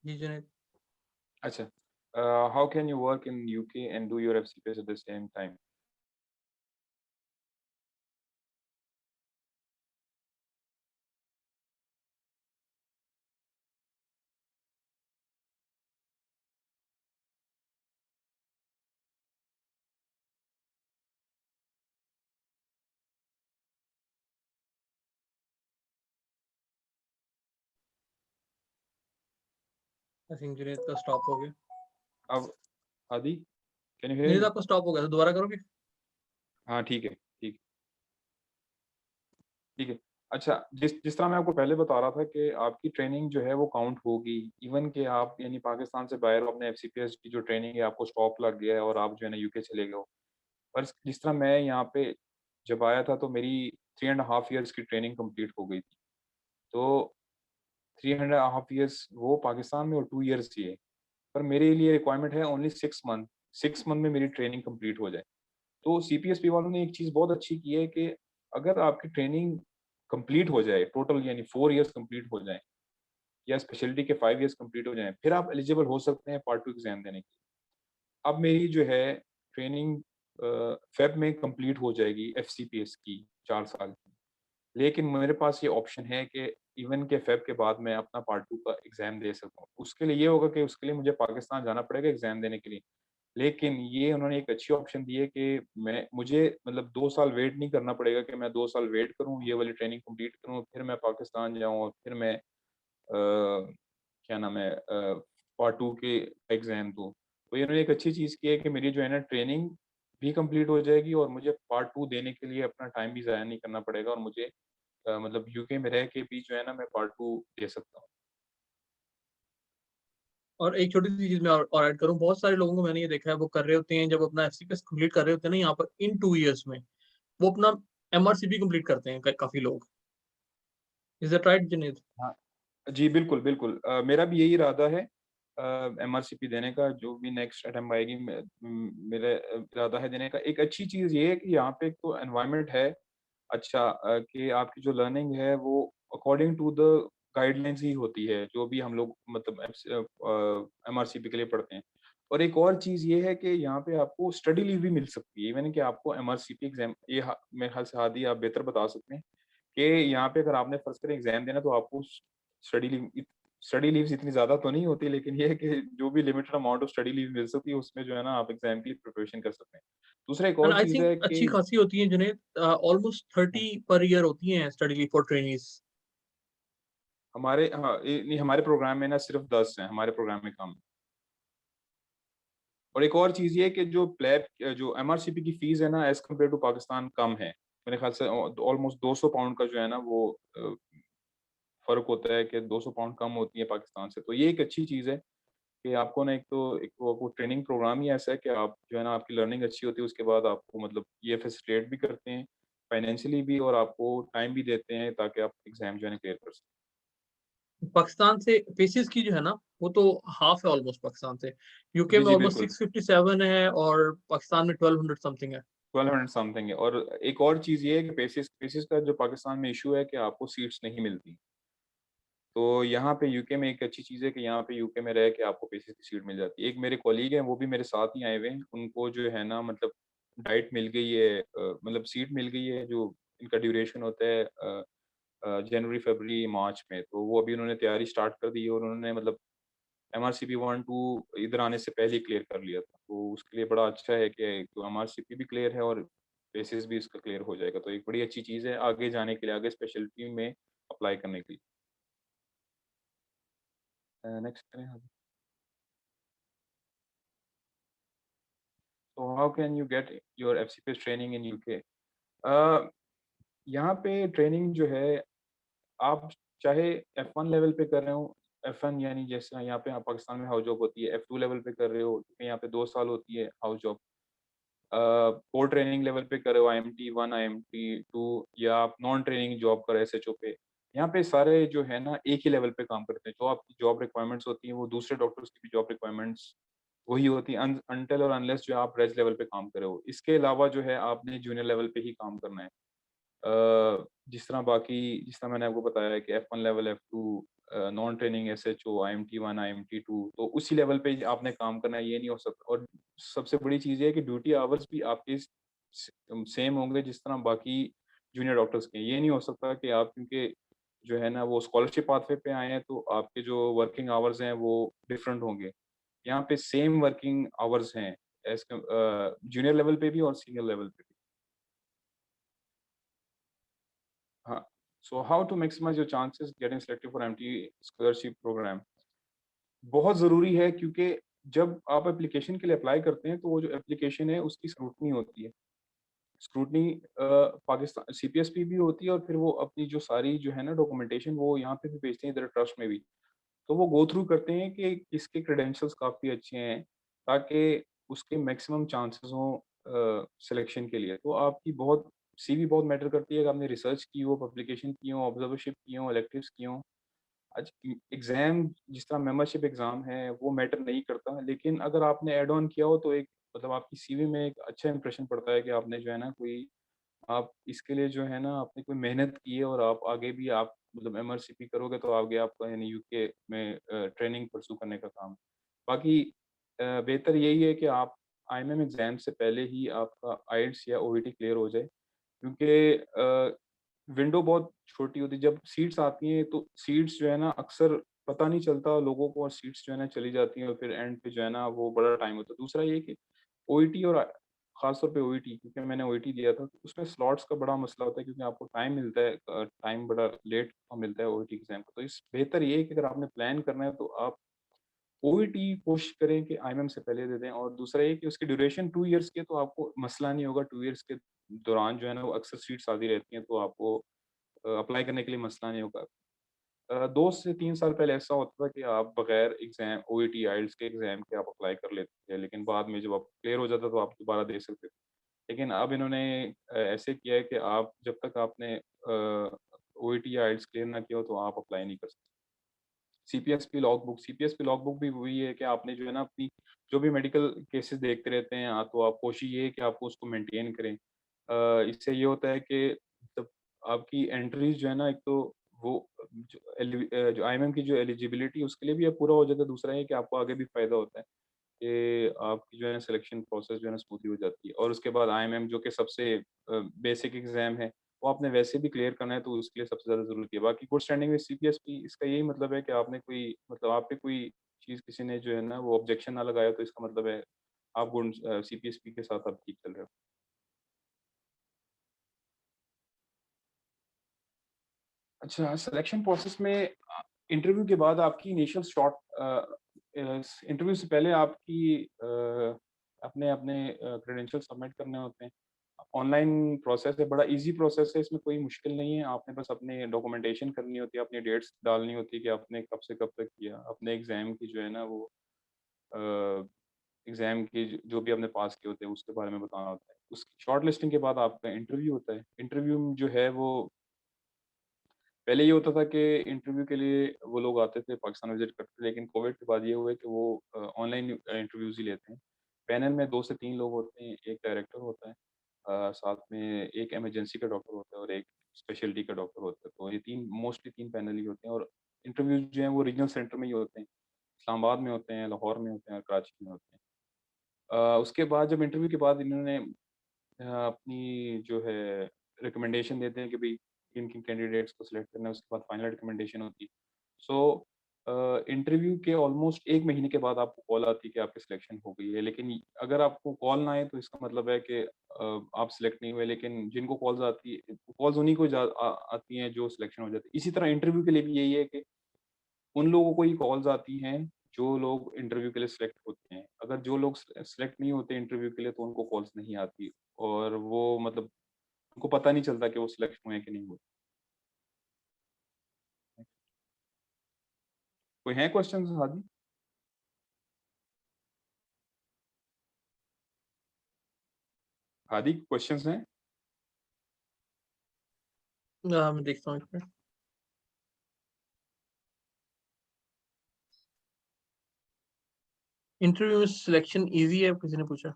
जी जुनेद। अच्छा, how can you work in UK and do your FCPS at the same time? I think Junaid का स्टॉप हो गया। अब आदि, कैन यू हियर जुनेद मी? आपका स्टॉप हो गया, तो दोबारा करोगे? हाँ, ठीक है, ठीक, ठीक है। अच्छा, जिस जिस तरह मैं आपको पहले बता रहा था कि आपकी ट्रेनिंग जो है वो काउंट होगी, इवन कि आप यानी पाकिस्तान से बाहर हो, अपने एफसीपीएस की जो ट्रेनिंग है आपको स्टॉप लग गया है और आप जो है ना यूके चले गए हो। पर जिस तरह मैं यहाँ पे जब आया था तो मेरी 3.5 ईयर्स की ट्रेनिंग कंप्लीट हो गई थी। तो 3.5 ईयर्स वो पाकिस्तान में और 2 ईयर्स ये। पर मेरे लिए रिक्वायरमेंट है ओनली 6 मंथ। 6 मंथ में मेरी ट्रेनिंग कंप्लीट हो जाए। तो सीपीएसपी वालों ने एक चीज़ बहुत अच्छी की है कि अगर आपकी ट्रेनिंग कंप्लीट हो जाए टोटल यानी 4 ईयर्स कंप्लीट हो जाएँ या स्पेशलिटी के 5 ईयर्स कंप्लीट हो जाएँ, फिर आप एलिजिबल हो सकते हैं पार्ट 2 एग्ज़ाम देने के। अब मेरी जो है ट्रेनिंग फ़ेब में कंप्लीट हो जाएगी एफसीपीएस की 4 साल की। लेकिन मेरे पास ये ऑप्शन है कि इवन के फ़ेब के बाद मैं अपना पार्ट 2 का एग्ज़ाम दे सकता हूँ। उसके लिए ये होगा कि उसके लिए मुझे पाकिस्तान जाना पड़ेगा एग्ज़ाम देने के लिए। लेकिन ये उन्होंने एक अच्छी ऑप्शन दी है कि मुझे मतलब 2 साल वेट नहीं करना पड़ेगा कि मैं 2 साल वेट करूँ, ये वाली ट्रेनिंग कंप्लीट करूँ, फिर मैं पाकिस्तान जाऊँ और फिर मैं क्या नाम है पार्ट 2 के एग्ज़ाम दूँ। तो इन्होंने एक अच्छी चीज़ की है कि मेरी जो है ना ट्रेनिंग भी कंप्लीट हो जाएगी और मुझे पार्ट 2 देने के लिए अपना टाइम भी ज़ाया नहीं करना पड़ेगा और मुझे मतलब यूके में रह के भी जो है ना मैं पार्ट 2 दे सकता हूँ। और एक छोटी सी चीज मैं और ऐड करूं, बहुत सारे लोगों को मैंने ये देखा है वो कर रहे होते हैं जब अपना एफसीपीएस कंप्लीट कर रहे होते हैं ना यहाँ पर इन 2 इयर्स में, वो अपना एमआरसीपी कंप्लीट करते हैं काफी लोग। Is that right Junaid? हाँ। जी, बिल्कुल, बिल्कुल। मेरा भी यही इरादा है एमआरसीपी देने का, जो भी नेक्स्ट अटेम्प्ट आएगी मेरा इरादा है देने का। एक अच्छी चीज़ ये है कि यहाँ पे एक तो एनवायरनमेंट है अच्छा कि आपकी जो लर्निंग है वो अकॉर्डिंग टू द गाइडलाइंस ही होती है, जो भी हम लोग मतलब एमआरसीपी के लिए पढ़ते हैं। और एक और चीज़ ये है कि यहाँ पे आपको स्टडी लीव भी मिल सकती है, इवन कि आपको एमआरसीपी एग्ज़ाम ये मेरे ख्याल से हादी आप बेहतर बता सकते हैं कि यहाँ पे अगर आपने फर्ज़ करें एग्ज़ाम देना तो आपको स्टडी लीव इत स्टडी लीव्स इतनी ज़्यादा तो नहीं होती, लेकिन ये है कि जो भी limited amount of study leave मिल सकती है, उसमें जो है ना आप एग्ज़ाम की प्रिपरेशन कर सकते हैं। दूसरा एक एंड और आई चीज़ थिंक है अच्छी कि खासी होती है जुनेद, ऑलमोस्ट 30 पर ईयर होती हैं स्टडी लीव फॉर ट्रेनीज। हमारे हाँ, नहीं हमारे प्रोग्राम में ना सिर्फ़ 10 हैं, हमारे प्रोग्राम में कम है। और एक और चीज़ ये है कि जो एमआरसीपी की फ़ीस है ना एज़ कम्पेयर टू पाकिस्तान कम है। मेरे ख़्याल से ऑलमोस्ट 200 पाउंड का जो है ना वो फ़र्क होता है कि 200 पाउंड कम होती है पाकिस्तान से। तो ये एक अच्छी चीज़ है कि आपको ना एक वो ट्रेनिंग प्रोग्राम ही ऐसा है कि आप जो है ना आपकी लर्निंग अच्छी होती है, उसके बाद आपको मतलब ये फैसिलिटेट भी करते हैं फाइनेंशियली भी, और आपको टाइम भी देते हैं ताकि आप एग्ज़ाम जो है ना क्लियर कर सकें। पाकिस्तान से पेसिस की जो है ना, वो तो हाफ है ऑलमोस्ट पाकिस्तान से। यूके जी, में जी, ऑलमोस्ट बिल्कुल। 657 है और पाकिस्तान में 1200 समथिंग है। 1200 समथिंग है, और एक और चीज़ ये है कि पेसिस पेसिस का जो पाकिस्तान में इश्यू है कि आपको सीट्स नहीं मिलती। तो यहाँ पे यूके में एक अच्छी चीज़ है कि यहाँ पे यूके में रह के आपको पेसिस की सीट मिल जाती है। एक मेरे कॉलीग हैं, वो भी मेरे साथ ही आए हुए हैं। उनको जो है ना मतलब डाइट मिल गई है, मतलब सीट मिल गई है, जो इनका ड्यूरेशन होता है जनवरी, फरवरी, मार्च में। तो वो अभी उन्होंने तैयारी स्टार्ट कर दी है, और उन्होंने मतलब एमआरसीपी 1-2 इधर आने से पहले ही क्लियर कर लिया था। तो उसके लिए बड़ा अच्छा है कि तो एमआरसीपी भी क्लियर है और बेसिस भी इसका क्लियर हो जाएगा। तो एक बड़ी अच्छी चीज़ है आगे जाने के लिए, आगे स्पेशलिटी में अप्लाई करने के लिए। नेक्स्ट करें हम। So how can you get your FCPS training in UK? अ, यहाँ पे ट्रेनिंग जो है, आप चाहे F1 लेवल पे कर रहे हो, F1 यानी जैसे यहाँ पे पाकिस्तान में हाउस जॉब होती है, F2 लेवल पे कर रहे हो, तो यहाँ पे 2 साल होती है house job. Core training level पे कर रहे हो, IMT1, IMT2, या आप नॉन ट्रेनिंग जॉब कर रहे हो SHO पे। यहाँ पे सारे जो है ना एक ही लेवल पे काम करते हैं। जो आपकी जॉब रिक्वायरमेंट्स होती हैं, वो दूसरे डॉक्टर्स की भी जॉब रिक्वायरमेंट्स वही होती है, अनटिल और अनलेस जो आप रेज लेवल पे काम कर रहे हो। इसके अलावा जो है आपने जूनियर लेवल पे ही काम करना है। जिस तरह मैंने आपको बताया कि F1 level, F2, non training SHO, IMT1, IMT2, तो उसी लेवल पे ही आपने काम करना है, ये नहीं हो सकता। और सबसे बड़ी चीज़ ये है कि ड्यूटी आवर्स भी आपके सेम होंगे जिस तरह बाकी जूनियर डॉक्टर्स के। ये नहीं हो सकता कि आप क्योंकि जो है ना वो स्कॉलरशिप पाथवे पे आए हैं, तो आपके जो वर्किंग आवर्स हैं वो डिफरेंट होंगे। यहाँ पे सेम वर्किंग आवर्स हैं एज़ जूनियर लेवल पे भी और सीनियर लेवल पे भी। हाँ, so how to maximise your chances getting selected for MT scholarship program? बहुत ज़रूरी है, क्योंकि जब आप एप्लीकेशन के लिए अप्लाई करते हैं, तो वो जो एप्लीकेशन है उसकी स्क्रूटनी होती है। स्क्रूटनी पाकिस्तान सीपीएसपी भी होती है, और फिर वो अपनी जो सारी जो है ना डॉक्यूमेंटेशन वो यहाँ पे भी भेजते हैं, इधर ट्रस्ट में भी। तो वो गो थ्रू करते हैं कि इसके क्रेडेंशियल्स काफ़ी अच्छे हैं, ताकि उसके मैक्सिमम चांसेस हों सिलेक्शन के लिए। तो आपकी बहुत सीवी बहुत मैटर करती है, अगर आपने रिसर्च की हो, पब्लिकेशन की हो, ऑब्जर्वरशिप की हो, इलेक्टिव्स की हों। आज एग्ज़ाम जिस तरह मेंबरशिप एग्ज़ाम है, वो मैटर नहीं करता, लेकिन अगर आपने ऐड ऑन किया हो तो एक मतलब आपकी सीवी में एक अच्छा इंप्रेशन पड़ता है कि आपने जो है ना कोई आप इसके लिए जो है ना आपने कोई मेहनत की है, और आप आगे भी आप मतलब एमआरसीपी करोगे तो आगे आपका यानी यूके में ट्रेनिंग परस्यू करने का काम। बाकी बेहतर यही है कि आप आईएमएम एग्ज़ाम से पहले ही आपका आइल्स या ओईटी क्लियर हो जाए, क्योंकि विंडो बहुत छोटी होती है। जब सीट्स आती हैं तो सीट्स जो है ना अक्सर पता नहीं चलता लोगों को, और सीट्स जो है ना चली जाती हैं, और फिर एंड पे जो है ना वो बड़ा टाइम होता है। दूसरा ये कि ओईटी और ख़ास तौर पे ओईटी, क्योंकि मैंने ओईटी दिया था, तो उसमें स्लॉट्स का बड़ा मसला होता है, क्योंकि आपको टाइम मिलता है, टाइम बड़ा लेट मिलता है ओईटी एग्ज़ाम का। तो इस बेहतर ये है कि अगर आपने प्लान करना है तो आप ओईटी कोशिश करें कि आईएमएम से पहले दे दें, और दूसरा ये कि उसकी ड्यूरेशन 2 इयर्स की है, तो आपको मसला नहीं होगा। 2 इयर्स के दौरान जो है ना वो अक्सर सीट्स आती रहती हैं, तो आपको अप्लाई करने के लिए मसला नहीं होगा। 2 से 3 साल पहले ऐसा होता था कि आप बगैर एग्ज़ाम ओईटी, आइल्स के एग्ज़ाम के आप अप्लाई कर लेते थे, लेकिन बाद में जब आप क्लियर हो जाता तो आप दोबारा दे सकते थे। लेकिन अब इन्होंने ऐसे किया है कि आप जब तक आपने ओईटी या आइल्स क्लियर ना किया हो, तो आप अप्लाई नहीं कर सकते। सीपीएसपी लॉगबुक भी वही है कि आपने जो है ना अपनी जो भी मेडिकल केसेस देखते रहते हैं, तो आप कोशिश ये है कि आपको उसको मेंटेन करें। इससे ये होता है कि जब आपकी एंट्रीज जो है ना, एक तो वो जो आईएमएम की जो एलिजिबिलिटी है उसके लिए भी अब पूरा हो जाता है। दूसरा है कि आपको आगे भी फायदा होता है कि आपकी जो है ना सिलेक्शन प्रोसेस जो है ना स्मूथली हो जाती है। और उसके बाद आईएमएम जो कि सबसे बेसिक एग्जाम है, वो आपने वैसे भी क्लियर करना है, तो उसके लिए सबसे ज़्यादा ज़रूरत है। बाकी गुड स्टैंडिंग विद सीपीएसपी, इसका यही मतलब है कि आपने कोई मतलब आप पे कोई चीज़ किसी ने जो है ना वो ऑब्जेक्शन ना लगाया, तो इसका मतलब है आप गुड सीपीएसपी के साथ आप ठीक चल रहे हो। अच्छा, सिलेक्शन प्रोसेस में इंटरव्यू के बाद आपकी इनिशियल इंटरव्यू से पहले आपकी अपने अपने क्रेडेंशियल सबमिट करने होते हैं। ऑनलाइन प्रोसेस है, बड़ा ईज़ी प्रोसेस है, इसमें कोई मुश्किल नहीं है। आपने बस अपनी डॉक्यूमेंटेशन करनी होती है, अपनी डेट्स डालनी होती है कि आपने कब से कब तक किया। अपने एग्ज़ाम की जो है ना वो एग्जाम के जो भी आपने पास किए होते हैं उसके बारे में बताना होता है। उसकी शॉर्ट लिस्टिंग के बाद आपका इंटरव्यू होता है। इंटरव्यू जो है वो पहले ये होता था कि इंटरव्यू के लिए वो लोग आते थे, पाकिस्तान विजिट करते थे, लेकिन कोविड के बाद ये हुआ है कि वो ऑनलाइन इंटरव्यूज ही लेते हैं। पैनल में 2 से 3 लोग होते हैं, एक डायरेक्टर होता है, साथ में एक इमरजेंसी का डॉक्टर होता है और एक स्पेशलिटी का डॉक्टर होता है। तो ये 3 मोस्टली 3 पैनल ही होते हैं और इंटरव्यूज जो हैं वो रीजनल सेंटर में ही होते हैं। इस्लामाबाद में होते हैं, लाहौर में होते हैं और कराची में होते हैं। उसके बाद जब इंटरव्यू के बाद इन्होंने अपनी जो है रिकमेंडेशन देते हैं कि भई किन-किन कैंडिडेट्स को सिलेक्ट करना है, उसके बाद फाइनल रिकमेंडेशन होती है। सो इंटरव्यू के ऑलमोस्ट 1 महीने के बाद आपको कॉल आती है कि आपकी सिलेक्शन हो गई है। लेकिन अगर आपको कॉल ना आए तो इसका मतलब है कि आप सिलेक्ट नहीं हुए, लेकिन जिनको कॉल्स आती है, कॉल्स उन्हीं को आती हैं जो सिलेक्शन हो जाती है। इसी तरह इंटरव्यू के लिए भी यही है कि उन लोगों को ही कॉल्स आती हैं जो लोग इंटरव्यू के लिए सिलेक्ट होते हैं। अगर जो लोग सिलेक्ट नहीं होते इंटरव्यू के लिए तो उनको कॉल्स नहीं आती और वो मतलब उनको पता नहीं चलता कि वो सिलेक्ट हुए हैं कि नहीं हुए। कोई है क्वेश्चंस हादी? हादी क्वेश्चंस हैं? मैं देखता हूँ इसमें। इंटरव्यू में सिलेक्शन इजी है, किसी ने पूछा।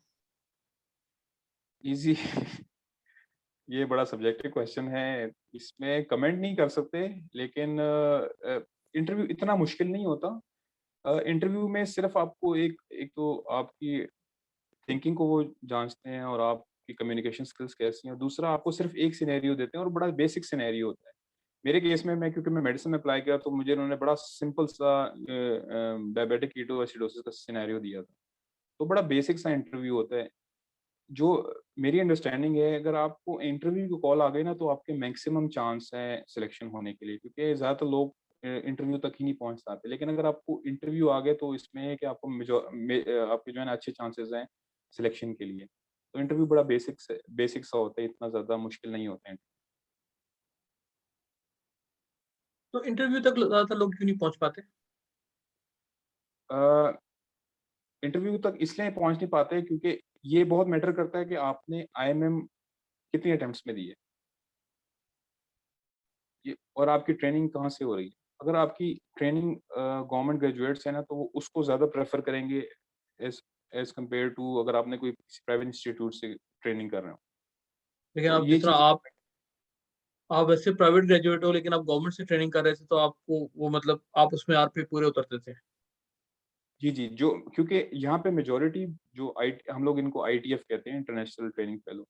इजी ये बड़ा सब्जेक्टिव क्वेश्चन है, इसमें कमेंट नहीं कर सकते, लेकिन इंटरव्यू इतना मुश्किल नहीं होता। इंटरव्यू में सिर्फ आपको एक एक तो आपकी थिंकिंग को वो जाँचते हैं और आपकी कम्युनिकेशन स्किल्स कैसी हैं। दूसरा आपको सिर्फ एक सिनेरियो देते हैं और बड़ा बेसिक सिनेरियो होता है। मेरे केस में क्योंकि मैं मेडिसिन में अप्लाई किया तो मुझे उन्होंने बड़ा सिंपल सा डायबिटिक कीटोएसिडोसिस का सिनेरियो दिया था। तो बड़ा बेसिक सा इंटरव्यू होता है। जो मेरी अंडरस्टैंडिंग है, अगर आपको इंटरव्यू की कॉल आ गई ना तो आपके मैक्सिमम चांस है सिलेक्शन होने के लिए, क्योंकि ज़्यादातर लोग इंटरव्यू तक ही नहीं पहुँच पाते। लेकिन अगर आपको इंटरव्यू आ गए तो इसमें है कि आपको आपके जो है ना अच्छे चांसेस हैं सिलेक्शन के लिए। तो इंटरव्यू बड़ा बेसिक सा होता है, इतना ज़्यादा मुश्किल नहीं होता है। तो इंटरव्यू तक ज्यादातर लोग क्यों नहीं पहुंच पाते? अ, इंटरव्यू तक इसलिए पहुँच नहीं पाते क्योंकि ये बहुत मैटर करता है कि आपने आईएमएम कितनी अटेम्प्ट्स में दी है। ये और आपकी ट्रेनिंग कहाँ से हो रही है। अगर आपकी ट्रेनिंग गवर्नमेंट ग्रेजुएट्स है ना, तो वो उसको ज़्यादा प्रेफ़र करेंगे एज़ एज़ कम्पेयर टू अगर आपने कोई किसी प्राइवेट इंस्टीट्यूट से ट्रेनिंग कर रहे हो। लेकिन तो आप ये जिस तरह चीज़ आप वैसे प्राइवेट ग्रेजुएट हो, लेकिन आप गवर्नमेंट से ट्रेनिंग कर रहे थे, तो आपको वो मतलब आप उसमें आरपी पूरे उतरते थे। जी, जी, जो क्योंकि यहाँ पे मेजॉरिटी जो हम लोग इनको आईटीएफ कहते हैं, इंटरनेशनल ट्रेनिंग फेलो।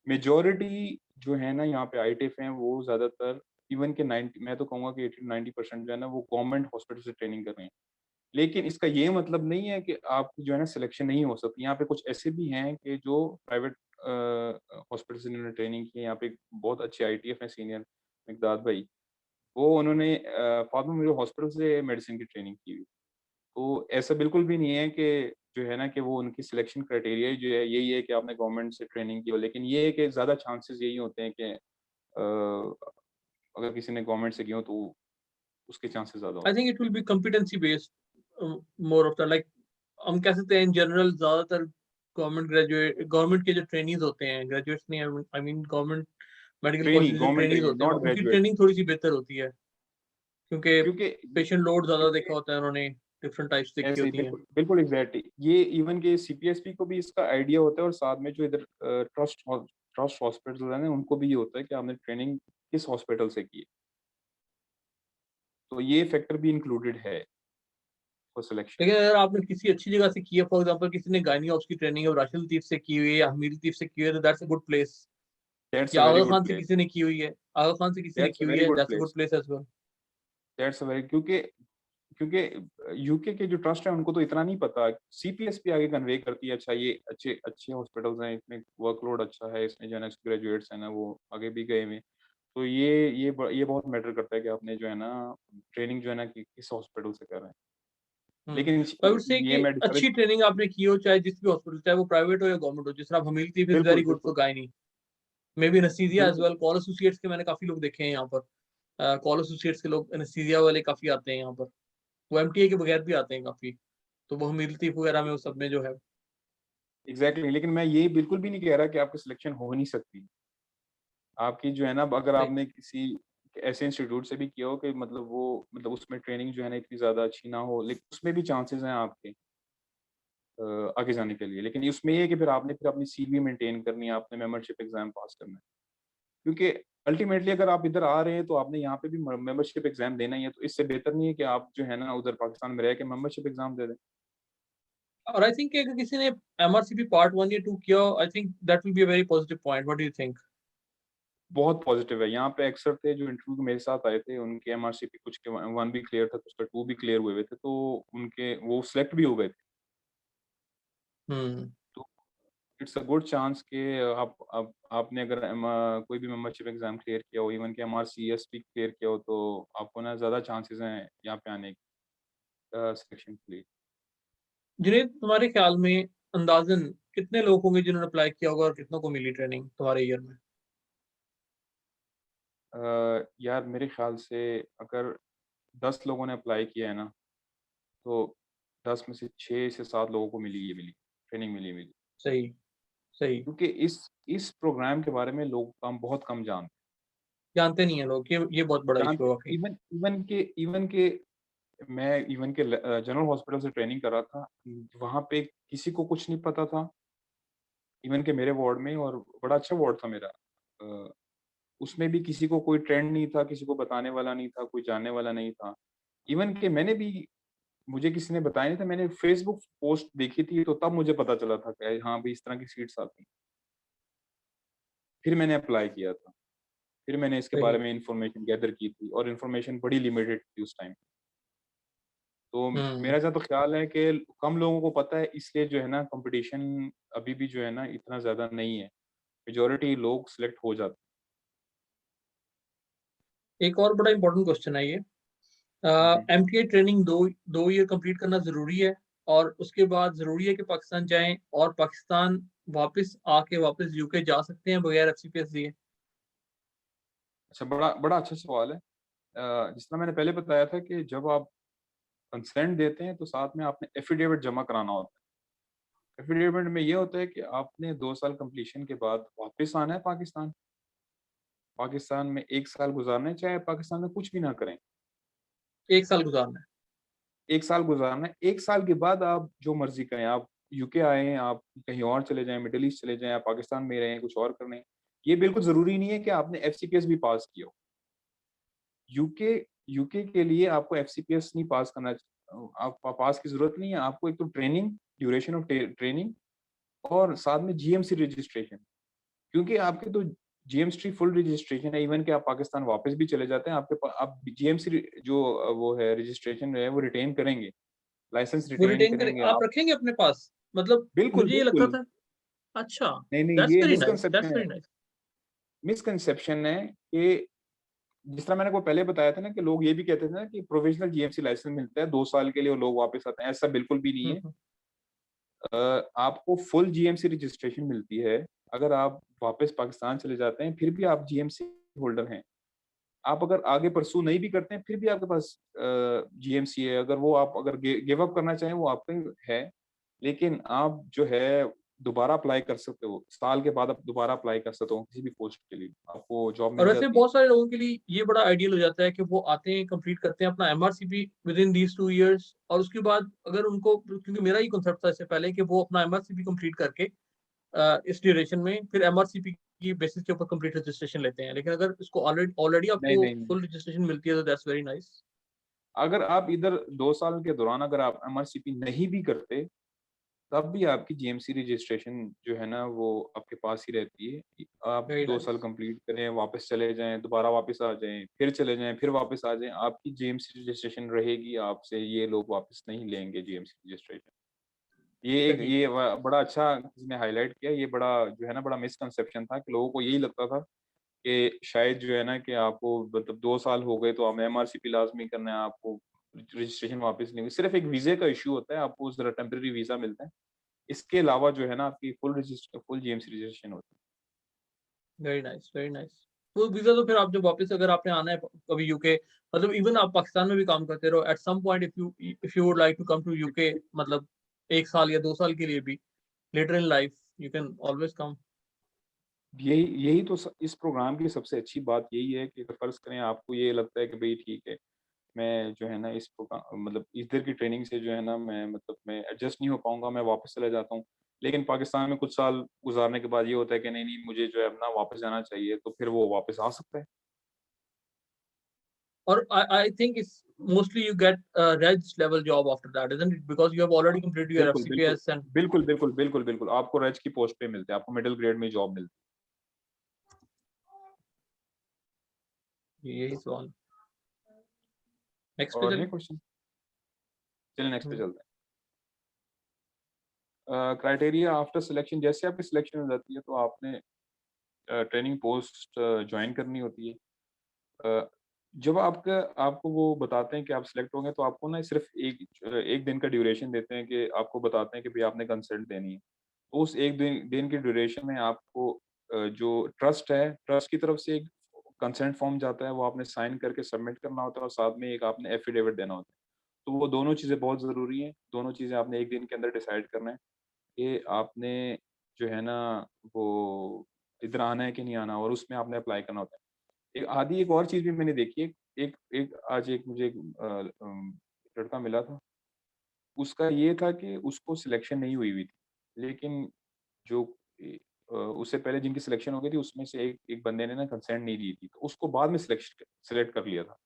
मेजॉरिटी जो है ना यहाँ पे आईटीएफ हैं, वो ज़्यादातर इवन के 90 मैं तो कहूँगा कि 80-90% जो है ना वो गवर्नमेंट हॉस्पिटल से ट्रेनिंग कर रहे हैं। लेकिन इसका ये मतलब नहीं है कि आपकी जो है ना सिलेक्शन नहीं हो सकती। यहाँ पे कुछ ऐसे भी हैं कि जो प्राइवेट हॉस्पिटल से इन्होंने ट्रेनिंग की है। यहाँ पे एक बहुत अच्छे आईटीएफ हैं सीनियर मिकदाद भाई। वो उन्होंने फातिमा मेमोरियल हॉस्पिटल से मेडिसिन की ट्रेनिंग की हुई। तो ऐसा बिल्कुल भी नहीं है कि जो है ना कि वो उनकी सिलेक्शन क्राइटेरिया जो है यही है कि आपने गवर्नमेंट से ट्रेनिंग की हो। लेकिन ये है कि ज़्यादा चांसेस यही होते हैं कि अगर किसी ने गवर्नमेंट से किया हो तो उसके चांसेस ज़्यादा आई होते हैं। Think it will be competency based more of the like, हम कह सकते हैं इन जनरल ज्यादातर गवर्नमेंट के जो ट्रेनीज होते हैं, ग्रेजुएट्स नहीं, I mean government medical trainee college जो गवर्नमेंट ट्रेनीज ट्रेनी होते हैं नॉट उनकी ग्रेजुएट। ट्रेनिंग थोड़ी सी बेहतर होती है, क्योंकि क्योंकि पेशेंट लोड ज्यादा देखा क्योंकि होता है उन्होंने, डिफरेंट टाइप्स देखी ऐसे ही होती हैं। बिल्कुल बिल्कुल एग्जैक्टली ये इवन के सीपीएसपी को भी इसका आइडिया होता है और साथ में जो इधर ट्रस्ट हॉस्पिटल है ना उनको भी ये होता है कि आपने ट्रेनिंग किस हॉस्पिटल से की है। तो ये फैक्टर भी इंक्लूडेड है फॉर सिलेक्शन। लेकिन अगर आपने किसी अच्छी जगह से की है, फॉर एग्जांपल किसी ने गायनी ऑप्स की ट्रेनिंग है राशिद लतीफ से की हुई है या हमीर लतीफ से की हुई है, तो that's a good place. That's a या वेरी आगा गुड खान से प्लेस। किसी ने की हुई है, आगा खान से किसी ने दैट्स की अ हुई वेरी है, good that's a good place. Place as well. That's a very क्योंकि क्योंकि यूके के जो ट्रस्ट है उनको तो इतना नहीं पता। सीपीएसपी आगे कन्वे करती है, अच्छा ये अच्छे अच्छे हॉस्पिटल्स हैं, इसमें वर्कलोड अच्छा है, इसमें जो है ना ग्रेजुएट्स हैं ना वो आगे भी गए हुए। तो ये बहुत मैटर करता है कि आपने जो है ना ट्रेनिंग जो है ना किस हॉस्पिटल से कर रहे हैं। लेकिन आई वुड से ये कि मैं डिस्करेज अच्छी ट्रेनिंग आपने की हो, चाहे जिस भी हॉस्पिटल, चाहे वो प्राइवेट हो या गवर्नमेंट हो। जिस तरह हमीर लतीफ इज बिल्कुल वेरी गुड बिल्कुल for gynae, may be anaesthesia as बिल्कुल वेल। कॉल एसोसिएट्स के मैंने काफी लोग देखे हैं यहाँ पर। कॉल एसोसिएट्स के लोग एनेस्थीसिया वाले काफी आते हैं यहाँ पर, वो एमटीए के बगैर भी आते हैं काफी। तो वो मिलती वगैरह में, उस सब में जो है। एग्जैक्टली, लेकिन मैं ये बिल्कुल भी नहीं कह रहा कि आपकी सिलेक्शन हो नहीं सकती। आपकी जो है ना, अगर सही। आपने किसी ऐसे इंस्टीट्यूट से भी किया हो कि मतलब वो मतलब उसमें ट्रेनिंग जो है ना इतनी ज़्यादा अच्छी ना हो, लेकिन उसमें भी चांसेस हैं आपके आगे जाने के लिए। लेकिन उसमें ये है कि फिर आपने फिर अपनी सीवी मेंटेन करनी है, आपने मेंबरशिप एग्ज़ाम पास करना है। क्योंकि अल्टीमेटली अगर आप इधर आ रहे हैं तो आपने यहाँ पे भी मेंबरशिप एग्ज़ाम देना ही है, तो इससे बेहतर नहीं है कि आप जो है ना उधर पाकिस्तान में रह के मेंबरशिप एग्ज़ाम दे दें। और आई थिंक अगर किसी ने एमआरसीपी पार्ट 1 या 2 किया, I think that will be a very positive point. What do you think? बहुत पॉजिटिव है। यहाँ पे अक्सर थे जो इंटरव्यू मेरे साथ आए थे, उनके एमआरसीपी कुछ के 1 भी क्लियर था, कुछ का 2 भी क्लियर हुए हुए थे, तो उनके वो सिलेक्ट भी हो गए थे। हम्म। तो इट्स अ गुड चांस कि आप आपने अगर कोई भी मेंबरशिप एग्ज़ाम क्लियर किया हो, इवन कि एमआरसीएस भी क्लियर किया हो, तो आपको ना ज़्यादा चांसेस हैं यहाँ पे आने सिलेक्शन के लिए। जुनैद, तुम्हारे ख्याल में अंदाजन कितने लोग होंगे जिन्होंने अप्लाई किया होगा और कितनों को मिली ट्रेनिंग तुम्हारे ईयर में? यार मेरे ख्याल से अगर 10 लोगों ने अप्लाई किया है ना, तो 10 में से 6 से 7 लोगों को मिली, ट्रेनिंग मिली। सही। सही। क्योंकि इस प्रोग्राम के बारे में लोग बहुत कम जानते जानते नहीं है लोग, ये बहुत बड़ा इशू है वाकई। इवन इवन के मैं इवन के जनरल हॉस्पिटल से ट्रेनिंग कर रहा था, वहाँ पे किसी को कुछ नहीं पता था, इवन के मेरे वार्ड में, और बड़ा अच्छा वार्ड था मेरा। अ, उसमें भी किसी को कोई ट्रेंड नहीं था, किसी को बताने वाला नहीं था, कोई जानने वाला नहीं था। इवन के मैंने भी मुझे किसी ने बताया नहीं था, मैंने फेसबुक पोस्ट देखी थी, तो तब मुझे पता चला था कि हाँ, भई इस तरह की सीट्स आती हैं। फिर मैंने अप्लाई किया था। फिर मैंने इसके बारे सही। में इन्फॉर्मेशन गैदर की थी, और इन्फॉर्मेशन बड़ी लिमिटेड थी उस टाइम। तो हम्म। मेरा जहाँ तो ख़्याल है कि कम लोगों को पता है, इसलिए जो है ना कॉम्पिटिशन अभी भी जो है ना इतना ज़्यादा नहीं है। मेजॉरिटी लोग सिलेक्ट हो जाते एक और बड़ा इंपॉर्टेंट क्वेश्चन है ये। हैं। हुँ। एमटीए ट्रेनिंग दो दो ईयर कंप्लीट करना जरूरी है, और उसके बाद जरूरी है कि पाकिस्तान जाएं, और पाकिस्तान वापस आके वापस यूके जा सकते हैं बगैर एफसीपीएस दिए? अच्छा, बड़ा बड़ा अच्छा सवाल है। जिस तरह मैंने पहले बताया था कि जब आप कंसेंट देते हैं तो साथ में आपने एफिडेविट जमा कराना होता है। एफिडेविट में ये होता है कि आपने 2 साल कंप्लीशन के बाद वापस आना है पाकिस्तान। पाकिस्तान में 1 साल गुज़ारना है, चाहे पाकिस्तान में कुछ भी ना करें। 1 साल गुजारना है। 1 साल गुज़ारना है, 1 साल के बाद आप जो मर्ज़ी करें, आप यूके आए हैं, आप कहीं और चले जाएँ, मिडल ईस्ट चले जाएँ, आप पाकिस्तान में रहें, कुछ और कर लें। ये बिल्कुल ज़रूरी नहीं है कि आपने एफसीपीएस भी पास किया हो। यूके यूके के लिए आपको एफसीपीएस नहीं पास करना आप पास की ज़रूरत नहीं है, आपको एक तो ट्रेनिंग, ड्यूरेशन ऑफ ट्रेनिंग, और साथ में जीएमसी रजिस्ट्रेशन। क्योंकि आपके तो जीएमसी फुल रजिस्ट्रेशन है, इवन कि आप पाकिस्तान वापस भी चले जाते हैं, आप जीएमसी जो वो है रजिस्ट्रेशन है वो रिटेन करेंगे, लाइसेंस वो रिटेन रिटेन करें, करेंगे आप आप। रखेंगे अपने पास? मतलब बिल्कुल, मुझे ये लगता बिल्कुल। था। अच्छा। नहीं, दैट्स ये वेरी नाइस, दैट्स मिसकंसेप्शन है। Very nice. मिसकंसेप्शन है कि जिस तरह मैंने को पहले बताया था ना कि लोग ये भी कहते थे ना कि प्रोविजनल जीएमसी लाइसेंस मिलता है 2 साल के लिए और लोग वापस आते हैं, ऐसा बिल्कुल भी नहीं है। हम्म। आपको फुल जीएमसी रजिस्ट्रेशन मिलती है, अगर आप वापस पाकिस्तान चले जाते हैं, फिर भी आप जीएमसी होल्डर हैं। आप अगर आगे परस्यू नहीं भी करते हैं, फिर भी आपके पास जीएमसी है, अगर वो आप अगर गिव अप करना चाहें, वो आपका है। लेकिन आप जो है दोबारा अप्लाई कर सकते हो, साल के बाद आप दोबारा अप्लाई कर सकते हो किसी भी पोस्ट के लिए, आपको जॉब और मिल वैसे जाती है। बहुत सारे लोगों के लिए ये बड़ा आइडियल हो जाता है कि वो आते हैं, कंप्लीट करते हैं अपना MRCP with in these 2 years, और उसके बाद अगर उनको, क्योंकि मेरा ही कॉन्सेप्ट था इससे पहले कि वो अपना एमआरसीपी कंप्लीट करके इस ड्यूरेशन में फिर एमआरसीपी की बेसिस के ऊपर कंप्लीट रजिस्ट्रेशन लेते हैं। लेकिन अगर इसको ऑलरेडी ऑलरेडी नहीं, आपको नहीं, नहीं। फुल रजिस्ट्रेशन मिलती है तो दैट्स वेरी नाइस। अगर आप इधर 2 साल के दौरान अगर आप एमआरसीपी नहीं भी करते, तब भी आपकी जीएमसी रजिस्ट्रेशन जो है ना वो आपके पास ही रहती है। आप वेरी 2 साल नाइस। कंप्लीट करें, वापस चले जाएँ, दोबारा वापस आ जाएँ, फिर चले जाएँ, फिर वापस आ जाएँ, आपकी जीएमसी रजिस्ट्रेशन रहेगी, आपसे ये लोग वापस नहीं लेंगे जीएमसी रजिस्ट्रेशन। ये एक सही। ये व बड़ा अच्छा किसी ने हाइलाइट किया, ये बड़ा जो है ना बड़ा मिसकंसेप्शन था कि लोगों को यही लगता था कि शायद जो है ना कि आपको मतलब 2 साल हो गए तो आप एमआरसीपी लाज़मी करना है, आपको रजिस्ट्रेशन वापस नहीं हुई। सिर्फ़ एक वीज़े का इश्यू होता है, आपको ज़रा टेम्परेरी वीज़ा मिलता है। इसके अलावा जो है ना आपकी फुल जीएमसी रजिस्ट्रेशन होती है। Very nice, very nice. वो वीजा तो फिर आप जब वापस अगर आपने आना है कभी यूके, मतलब इवन आप पाकिस्तान में भी काम करते रहो, at some point if you would like to come to UK, मतलब 1 साल या 2 साल के लिए भी later in life, you can always come. यही यही तो इस प्रोग्राम की सबसे अच्छी बात यही है कि अगर फर्ज करें आपको ये लगता है कि भाई ठीक है, मैं जो है ना इस प्रोग्राम मतलब इस देर की ट्रेनिंग से जो है ना मैं मतलब मैं एडजस्ट नहीं हो पाऊंगा, मैं वापस चला जाता हूँ। लेकिन पाकिस्तान में कुछ साल गुजारने के बाद ये होता है कि नहीं नहीं मुझे जो है अपना वापस जाना चाहिए, तो फिर वो वापस आ सकता है। और I think it's mostly you get a reg level job after that, isn't it? Because you have already completed your बिल्कुल बिल्कुल FCPS and बिल्कुल बिल्कुल बिल्कुल बिल्कुल आपको रेज की पोस्ट पे मिलते हैं, आपको मिडिल ग्रेड में जॉब मिलती यही सवाल। है। नेक्स्ट पे और है चलिए। क्वेश्चन? चलिए नेक्स्ट पे हम्म। चलते हैं। क्राइटेरिया आफ्टर सिलेक्शन, जैसे आपकी सिलेक्शन हो जाती है तो आपने ट्रेनिंग पोस्ट ज्वाइन करनी होती है। अ, जब आपका आपको वो बताते हैं कि आप सिलेक्ट होंगे तो आपको ना सिर्फ एक दिन का ड्यूरेशन देते हैं कि आपको बताते हैं कि भाई आपने कंसल्ट देनी है। तो उस एक दिन की ड्यूरेशन में आपको जो ट्रस्ट है, ट्रस्ट की तरफ से एक कंसेंट फॉर्म जाता है, वो आपने साइन करके सबमिट करना होता है और साथ में एक आपने एफिडेविट देना होता है। तो वो दोनों चीज़ें बहुत ज़रूरी हैं, दोनों चीज़ें आपने एक दिन के अंदर डिसाइड करना है कि आपने जो है ना वो इधर आना है कि नहीं आना, और उसमें आपने अप्लाई करना होता है। एक और चीज़ भी मैंने देखी है, एक एक आज एक मुझे एक लड़का मिला था, उसका ये था कि उसको सिलेक्शन नहीं हुई हुई थी। लेकिन जो उससे पहले जिनकी सिलेक्शन हो गई थी उसमें से एक एक बंदे ने ना कंसेंट नहीं दी थी, तो उसको बाद में सिलेक्ट कर लिया था।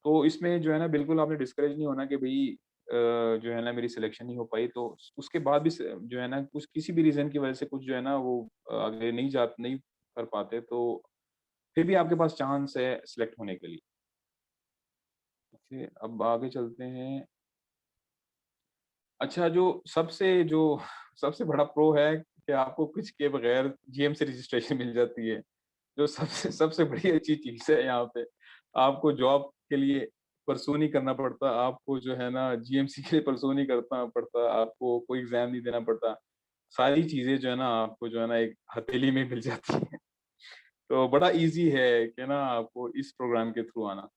तो इसमें जो है ना बिल्कुल आपने डिस्करेज नहीं होना कि भई जो है ना मेरी सिलेक्शन नहीं हो पाई, तो उसके बाद भी जो है ना कुछ किसी भी रीज़न की वजह से कुछ जो है ना वो आगे नहीं कर पाते, तो फिर भी आपके पास चांस है सिलेक्ट होने के लिए। ओके, अब आगे चलते हैं। अच्छा, जो सबसे बड़ा प्रो है कि आपको कुछ के बगैर जीएमसी रजिस्ट्रेशन मिल जाती है। जो सबसे सबसे बड़ी अच्छी चीज़ है यहाँ पे, आपको जॉब के लिए परस्यू नहीं करना पड़ता, आपको जो है ना जीएमसी के लिए परस्यू नहीं करना पड़ता, आपको कोई एग्ज़ाम नहीं देना पड़ता। सारी चीज़ें जो है ना आपको जो है ना एक हथेली में मिल जाती हैं। तो बड़ा ईज़ी है कि ना आपको इस प्रोग्राम के थ्रू आना।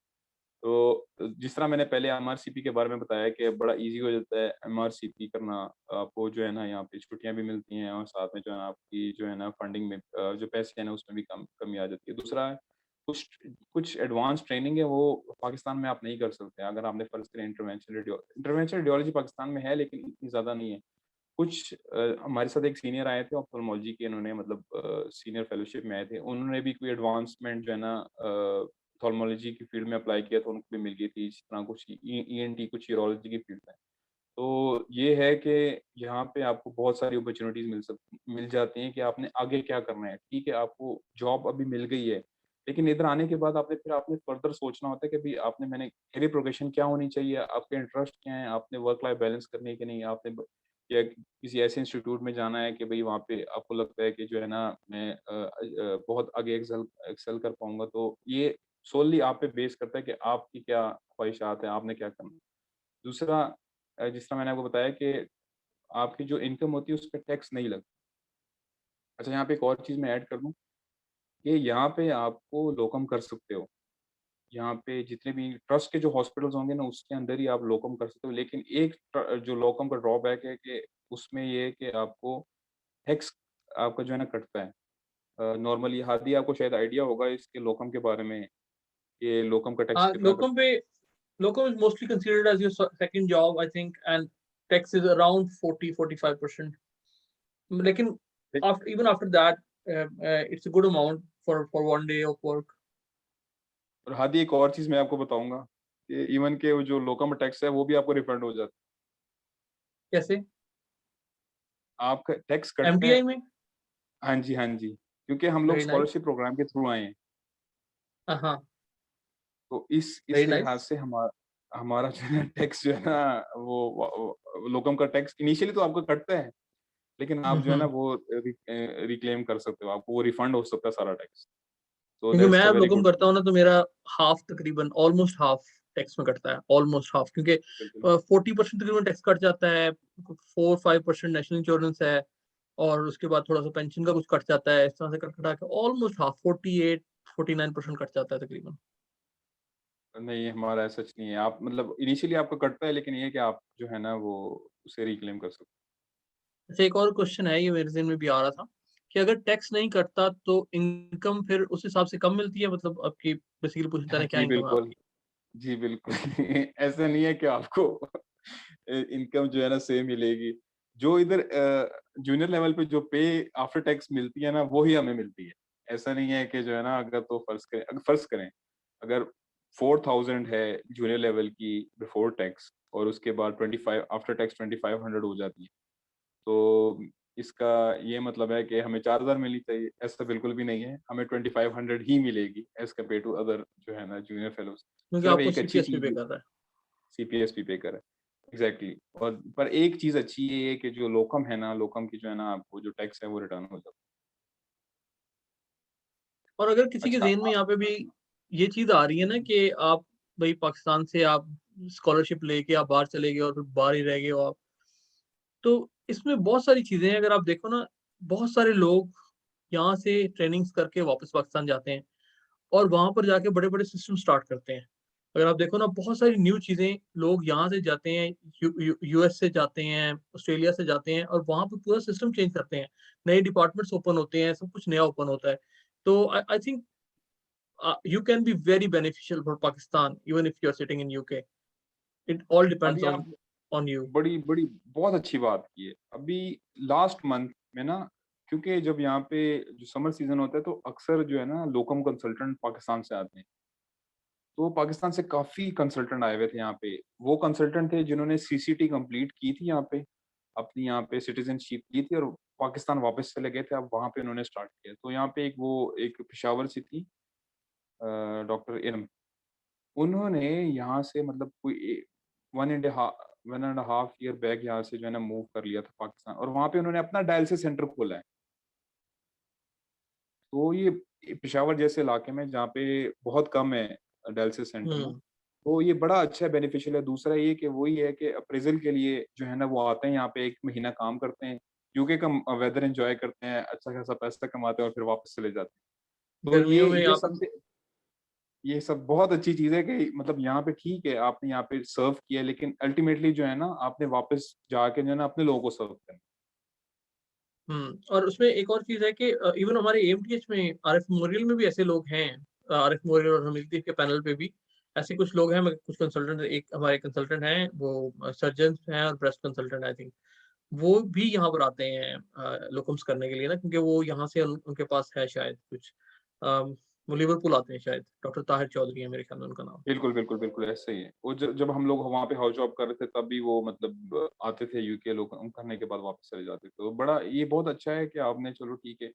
तो जिस तरह मैंने पहले एमआरसीपी के बारे में बताया कि बड़ा ईज़ी हो जाता है एमआरसीपी करना, आपको जो है ना यहाँ पे छुट्टियाँ भी मिलती हैं और साथ में जो है ना आपकी जो है ना फंडिंग में जो पैसे हैं ना उसमें भी कमी आ जाती है। दूसरा कुछ कुछ एडवांस ट्रेनिंग है वो पाकिस्तान में आप नहीं कर सकते। अगर आपने फ़र्ज़ करें इंटरवेंशनल रेडियोलॉजी पाकिस्तान में है लेकिन इतनी ज़्यादा नहीं है। कुछ हमारे साथ एक सीनियर आए थे ऑप्थेल्मोलॉजी के, इन्होंने मतलब सीनियर फेलोशिप में आए थे। उन्होंने भी कोई एडवांसमेंट जो है ना ऑप्थेल्मोलॉजी की फील्ड में अप्लाई किया तो उनको भी मिल गई थी। इस तरह कुछ ईएनटी कुछ यूरोलॉजी की फील्ड में। तो ये है कि यहाँ पे आपको बहुत सारी अपॉर्च्युनिटीज़ मिल जाती हैं कि आपने आगे क्या करना है। ठीक है, आपको जॉब अभी मिल गई है, लेकिन इधर आने के बाद आपने फर्दर सोचना होता है कि भई मैंने करियर प्रोग्रेशन क्या होनी चाहिए, आपके इंटरेस्ट क्या हैं, आपने वर्क लाइफ बैलेंस करनी है कि नहीं, आपने या किसी ऐसे इंस्टीट्यूट में जाना है कि भई वहाँ पे आपको लगता है कि जो है ना मैं बहुत आगे एक्सेल कर पाऊँगा। तो ये सोली आप पे बेस करता है कि आपकी क्या ख्वाहिशात हैं, आपने क्या करना है। दूसरा जिस तरह मैंने आपको बताया कि आपकी जो इनकम होती है उस पे टैक्स नहीं लगता। अच्छा, यहाँ पे एक और चीज़ मैं ऐड कर दूँ कि यहाँ पे आपको लोकम कर सकते हो। यहाँ पे जितने भी ट्रस्ट के जो हॉस्पिटल्स होंगे ना उसके अंदर ही आप लोकम कर सकते हो। लेकिन एक जो लोकम का ड्रॉबैक है कि उसमें ये है कि आपको टैक्स आपका जो है ना कटता है। नॉर्मली हादी आपको शायद आइडिया होगा इसके लोकम के बारे में, ये लोकम का टैक्स कितना लोकम कटता पे, लोकम is mostly considered as your second job, I think, and tax is around 40-45%. लेकिन है। after that, it's a good amount for 1 day of work. और हादी एक और चीज़ मैं आपको बताऊँगा कि इवन के वो जो लोकम टैक्स है वो भी आपको रिफंड हो जाता कैसे? है। आपका टैक्स कटता है। एमटीआई में? हाँ जी, हाँ जी। क्योंकि हम लोग वेरी नाइस। स्कॉलरशिप प्रोग्राम के थ्रू आए हैं। हाँ, तो इस वेरी लिहाज नाइस। से हमारा जो है टैक्स जो है ना वो लोकम का टैक्स इनिशियली तो आपको कटता है, लेकिन आप जो है ना हम्म। वो रिक्लेम कर सकते हो, आपको वो रिफंड हो सकता है सारा टैक्स। सो क्योंकि मैं दैट्स अ अब वेरी लोकम गुड करता थिंग। हूँ ना तो मेरा हाफ, तकरीबन ऑलमोस्ट हाफ टैक्स में कटता है, ऑलमोस्ट हाफ, क्योंकि बिल्कुल। 40% तकरीबन टैक्स कट जाता है, 4-5% नेशनल इंश्योरेंस है, और उसके बाद थोड़ा सा पेंशन का कुछ कट जाता है, इस तरह से कट कटा के ऑलमोस्ट हाफ, 48 49% कट जाता है तकरीबन। नहीं, हमारा ऐसा सच नहीं है। आप मतलब इनिशियली आपका कटता है, लेकिन ये है कि आप जो है ना वो उसे रिक्लेम कर सकते अच्छा, एक और क्वेश्चन है, ये मेरे ज़हन में भी आ रहा था कि अगर टैक्स नहीं कटता तो इनकम फिर उस हिसाब से कम मिलती है, मतलब आपकी बेसिकली पूछना चाह रहे हैं। हैं क्या जी, इनकम है बिल्कुल। आपकी? जी, बिल्कुल। ऐसा नहीं है कि आपको इनकम जो है ना सेम मिलेगी। जो इधर जूनियर लेवल पे जो पे आफ्टर टैक्स मिलती है ना, वो ही हमें मिलती है। ऐसा नहीं है कि जो है ना, अगर तो फ़र्ज़ करें, अगर 4000 है जूनियर लेवल की बिफोर टैक्स, और उसके बाद 25 आफ्टर टैक्स 2500 हो जाती है। तो इसका ये मतलब है कि हमें 4000 मिलनी चाहिए, ऐसा बिल्कुल भी नहीं है। हमें 2500 ही मिलेगी एज़ कम्पेयर टू अदर जो है ना जूनियर फेलोज़। क्योंकि सिर्फ़ आपको एक अच्छी सीपीएस भी चीज़ पे कर रहा है। सीपीएस भी पे करे। एग्ज़ैक्टली। और पर एक चीज़ अच्छी ये है कि जो लोकम है ना, लोकम की जो है ना आपको जो टैक्स है वो रिटर्न हो जाता और अगर है। किसी के अच्छा ज़हन में यहाँ पे भी ये चीज़ आ रही है ना कि आप भाई पाकिस्तान से आप स्कॉलरशिप लेके आप बाहर चले गए और फिर बाहर ही रह गए हो आप, तो इसमें बहुत सारी चीज़ें हैं। अगर आप देखो ना, बहुत सारे लोग यहाँ से ट्रेनिंग्स करके वापस पाकिस्तान जाते हैं और वहाँ पर जाके बड़े-बड़े सिस्टम स्टार्ट करते हैं। अगर आप देखो ना, बहुत सारी न्यू चीज़ें लोग यहाँ से जाते हैं, यूएस से जाते हैं, ऑस्ट्रेलिया से जाते हैं और वहाँ पे पूरा सिस्टम चेंज करते हैं। नए डिपार्टमेंट्स ओपन होते हैं, सब कुछ नया ओपन होता है। तो I think you can be very beneficial for Pakistan even if you're sitting in UK. It all depends अभी on आप you. बड़ी बहुत अच्छी बात की है। अभी लास्ट मंथ में ना, क्योंकि जब यहाँ पे जो समर सीज़न होता है तो अक्सर जो है ना लोकम कंसल्टेंट पाकिस्तान से आते हैं। तो पाकिस्तान से काफ़ी कंसल्टेंट आए हुए थे यहाँ पे। वो कंसल्टेंट थे जिन्होंने सीसीटी कंप्लीट की थी यहाँ पे, अपनी यहाँ पे सिटीज़नशिप ली थी और पाकिस्तान वापस चले गए थे, अब वहाँ पे उन्होंने स्टार्ट किया। तो यहाँ पे एक पेशावर से थी डॉक्टर इरम, उन्होंने यहाँ से मतलब कोई 1 एंड हाफ ईयर बैक यहाँ से जो है ना मूव कर लिया था पाकिस्तान, और वहाँ पे उन्होंने अपना डायलिसिस सेंटर खोला है। तो ये पेशावर जैसे इलाके में जहाँ पे बहुत कम है डायलिसिस सेंटर ना, Hmm. तो ये बड़ा अच्छा बेनिफिशियल है। दूसरा ये कि वही है कि अप्रेज़ल के लिए जो है ना वो आते हैं यहाँ पे, 1 महीना काम करते हैं, यूके का वेदर एन्जॉय करते हैं, अच्छा खासा पैसा कमाते हैं और फिर वापस चले जाते हैं। तो गर्मियों में आप ये सब बहुत अच्छी चीज़ है कि मतलब यहाँ पे ठीक है, आपने यहाँ पे सर्व किया, लेकिन अल्टीमेटली जो है ना आपने वापस जाके जो है ना अपने लोगों को सर्व करना। और उसमें एक और चीज़ है कि इवन हमारे एएमटीएच में आरएफ मेमोरियल में भी ऐसे लोग हैं। आरएफ मेमोरियल और हमीरती के पैनल पे भी ऐसे कुछ लोग हैं। कुछ कंसल्टेंट, एक हमारे कंसल्टेंट हैं वो सर्जन हैं और ब्रेस्ट कंसल्टेंट आई थिंक वो भी यहाँ पर आते हैं लोकम्स करने के लिए ना, क्योंकि वो यहाँ से उनके पास है शायद कुछ वो लिवरपूल आते हैं शायद। डॉक्टर ताहिर चौधरी है मेरे ख्याल में उनका नाम। बिल्कुल, बिल्कुल, बिल्कुल ऐसे ही है। वो जब हम लोग वहाँ पे हाउस जॉब कर रहे थे तब भी वो मतलब आते थे यूके लोग, करने के बाद वापस चले जाते थे। तो बड़ा ये बहुत अच्छा है कि आपने चलो ठीक है,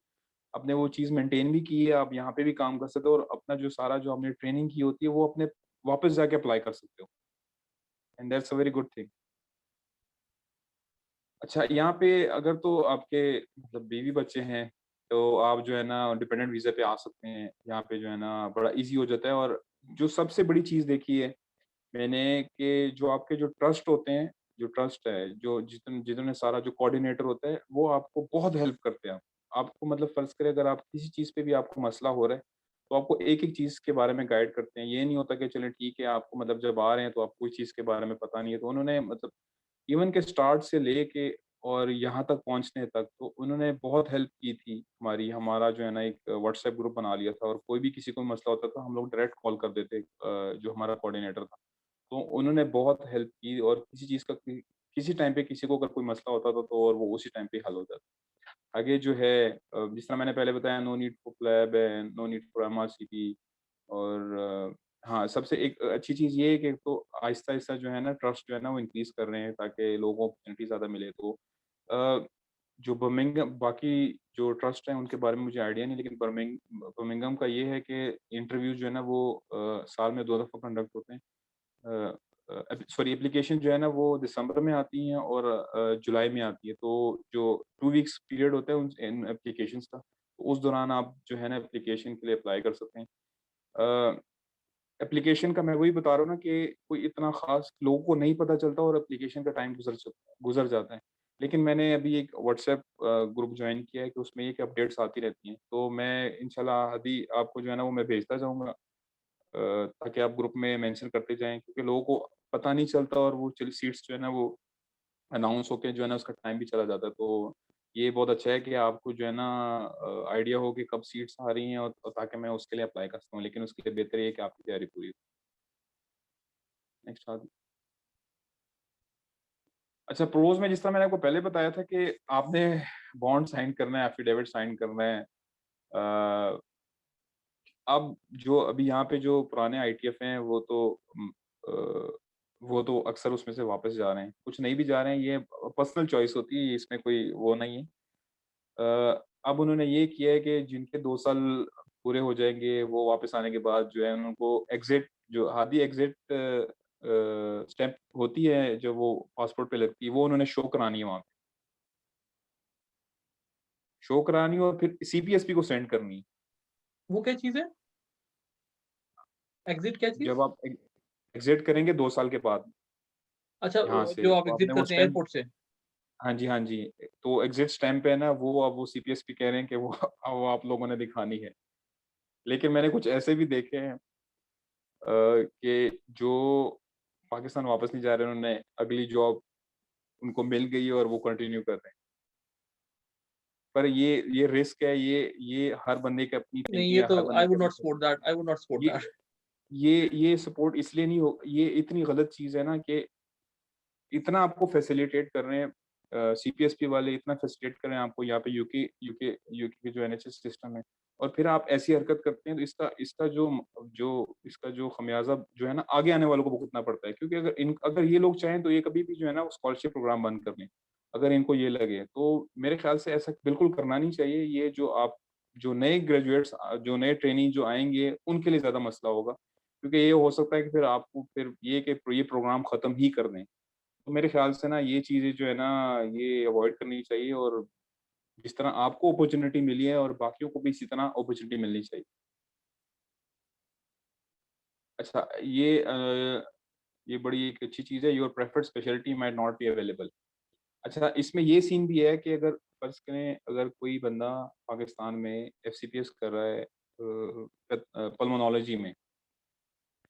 आपने वो चीज़ मेंटेन भी की है, आप यहाँ पे भी काम कर सकते हो और अपना जो सारा जो आपने ट्रेनिंग की होती है वो अपने वापस जाके अप्लाई कर सकते हो, and that's a very good thing. अच्छा, यहाँ पे अगर तो आपके मतलब बीवी बच्चे हैं, तो आप जो है ना डिपेंडेंट वीज़ा पे आ सकते हैं। यहाँ पे जो है ना बड़ा ईज़ी हो जाता है, और जो सबसे बड़ी चीज़ देखी है मैंने कि जो आपके जो ट्रस्ट होते हैं, जो ट्रस्ट है, जो जिन्होंने सारा जो कोऑर्डिनेटर होता है, वो आपको बहुत हेल्प करते हैं। आपको मतलब फ़र्ज़ करें अगर आप किसी चीज़ पे भी आपको मसला हो रहा है, तो आपको एक-एक चीज़ के बारे में गाइड करते हैं। ये नहीं होता कि चलें ठीक है, आपको मतलब जब आ रहे हैं तो आपको कोई चीज़ के बारे में पता नहीं है। तो उन्होंने मतलब इवन के स्टार्ट से लेके और यहाँ तक पहुँचने तक, तो उन्होंने बहुत हेल्प की थी हमारी। हमारा जो है ना एक व्हाट्सएप ग्रुप बना लिया था, और कोई भी किसी को मसला होता था, हम लोग डायरेक्ट कॉल कर देते जो हमारा कोऑर्डिनेटर था। तो उन्होंने बहुत हेल्प की, और किसी चीज़ का किसी टाइम पे किसी को अगर कोई मसला होता था तो और वो उसी टाइम पे हल हो जाता। आगे जो है जिस तरह मैंने पहले बताया, no need for PLAB and no need for MRCP. और हाँ, सबसे एक अच्छी चीज़ ये है कि एक तो आहिस्ता-आहिस्ता जो है ना ट्रस्ट जो है ना वो इंक्रीज़ कर रहे हैं ताकि लोगों को अपॉर्च्युनिटी ज़्यादा मिले। तो जो बर्मिंघम बाकी जो ट्रस्ट हैं उनके बारे में मुझे आइडिया नहीं, लेकिन बर्मिंघम का ये है कि इंटरव्यू जो है ना वो साल में 2 दफ़ा कंडक्ट होते हैं। सॉरी, एप्लीकेशन जो है ना वो दिसंबर में आती हैं और जुलाई में आती है। तो जो 2 वीक्स पीरियड होता है उन इन एप्लीकेशंस का, तो उस दौरान आप जो है ना एप्लीकेशन के लिए अप्लाई कर सकते हैं। अ, एप्लीकेशन का मैं वही बता रहा हूँ ना कि कोई इतना ख़ास लोगों को नहीं पता चलता और एप्लीकेशन का टाइम गुज़र जाता है। लेकिन मैंने अभी एक व्हाट्सएप ग्रुप ज्वाइन किया है कि उसमें ये कि अपडेट्स आती रहती हैं, तो मैं इंशाल्लाह अभी आपको जो है ना वो मैं भेजता जाऊँगा, ताकि आप ग्रुप में मेंशन करते जाएँ, क्योंकि लोगों को पता नहीं चलता और वो चल सीट्स जो है ना वो अनाउंस होके जो है ना उसका टाइम भी चला जाता है। तो ये बहुत अच्छा है कि आपको जो है ना आइडिया हो कि कब सीट्स आ रही हैं, और ताकि मैं उसके लिए अप्लाई कर सकूँ, लेकिन उसके लिए बेहतर ये है कि आपकी तैयारी पूरी हो। नेक्स्ट आदी। अच्छा, प्रोज में जिस तरह मैंने आपको पहले बताया था कि आपने बॉन्ड साइन करना है, एफिडेविट साइन करना है। अ, अब जो अभी यहाँ पे जो पुराने आईटीएफ हैं अ, वो तो अक्सर उसमें से वापस जा रहे हैं, कुछ नहीं भी जा रहे हैं, ये पर्सनल चॉइस होती है, इसमें कोई वो नहीं है। अब उन्होंने ये किया है कि जिनके 2 साल पूरे हो जाएँगे, वो वापस आने के बाद जो है उनको एग्ज़िट, जो आधी एग्ज़िट स्टैंप होती है, जो वो पासपोर्ट पे लगती है, वो उन्होंने शो करानी है वहाँ पे। शो करानी है और फिर सीपीएसपी को सेंड करनी है। वो क्या चीज़ है? एग्ज़िट क्या चीज़? जब आप एग्ज़िट करेंगे 2 साल के बाद अच्छा, यहाँ से, जो आप तो एग्ज़िट आपने वो करते हैं स्टैंप। एयरपोर्ट से? हाँ जी, हाँ जी। तो एग्ज़िट स्टैंप है ना, वो अब वो सीपीएसपी कह रहे हैं कि वो वो आप लोगों ने दिखानी है। लेकिन मैंने कुछ ऐसे भी देखे हैं कि जो पाकिस्तान वापस नहीं जा रहे, उन्होंने अगली जॉब उनको मिल गई है और वो कंटिन्यू कर रहे हैं। पर ये रिस्क है, ये हर बंदे की अपनी नहीं, थिंकिंग ये है, तो हर बंदे आई की वुड अपनी not support that, I would not support ये दैट। ये सपोर्ट इसलिए नहीं हो, ये इतनी गलत चीज़ है ना कि इतना आपको फैसिलिटेट कर रहे हैं, सीपीएसपी वाले इतना फैसिलिटेट कर रहे हैं आपको यहाँ पे यूके के जो एनएचएस सिस्टम है, और फिर आप ऐसी हरकत करते हैं, तो इसका जो खमियाजा जो है ना आगे आने वालों को भुगतना पड़ता है, क्योंकि अगर ये लोग चाहें तो ये कभी भी जो है ना स्कॉलरशिप प्रोग्राम बंद कर दें, अगर इनको ये लगे तो। मेरे ख्याल से ऐसा बिल्कुल करना नहीं चाहिए। ये जो नए ग्रेजुएट्स, जो नए ट्रेनी जो आएंगे, उनके लिए ज्यादा मसला होगा, क्योंकि ये हो सकता है कि फिर आपको फिर ये कि ये प्रोग्राम खत्म ही कर दें। तो मेरे ख्याल से ना ये चीज़ें जो है ना, ये अवॉइड करनी चाहिए, और जिस तरह आपको अपॉर्च्युनिटी मिली है और बाकियों को भी इसी तरह अपॉर्च्युनिटी मिलनी चाहिए। अच्छा, ये बड़ी एक अच्छी चीज़ है, your preferred speciality might not be available. अच्छा, इसमें ये सीन भी है कि अगर फ़र्ज़ करें, अगर कोई बंदा पाकिस्तान में एफसीपीएस कर रहा है पल्मोनोलॉजी में,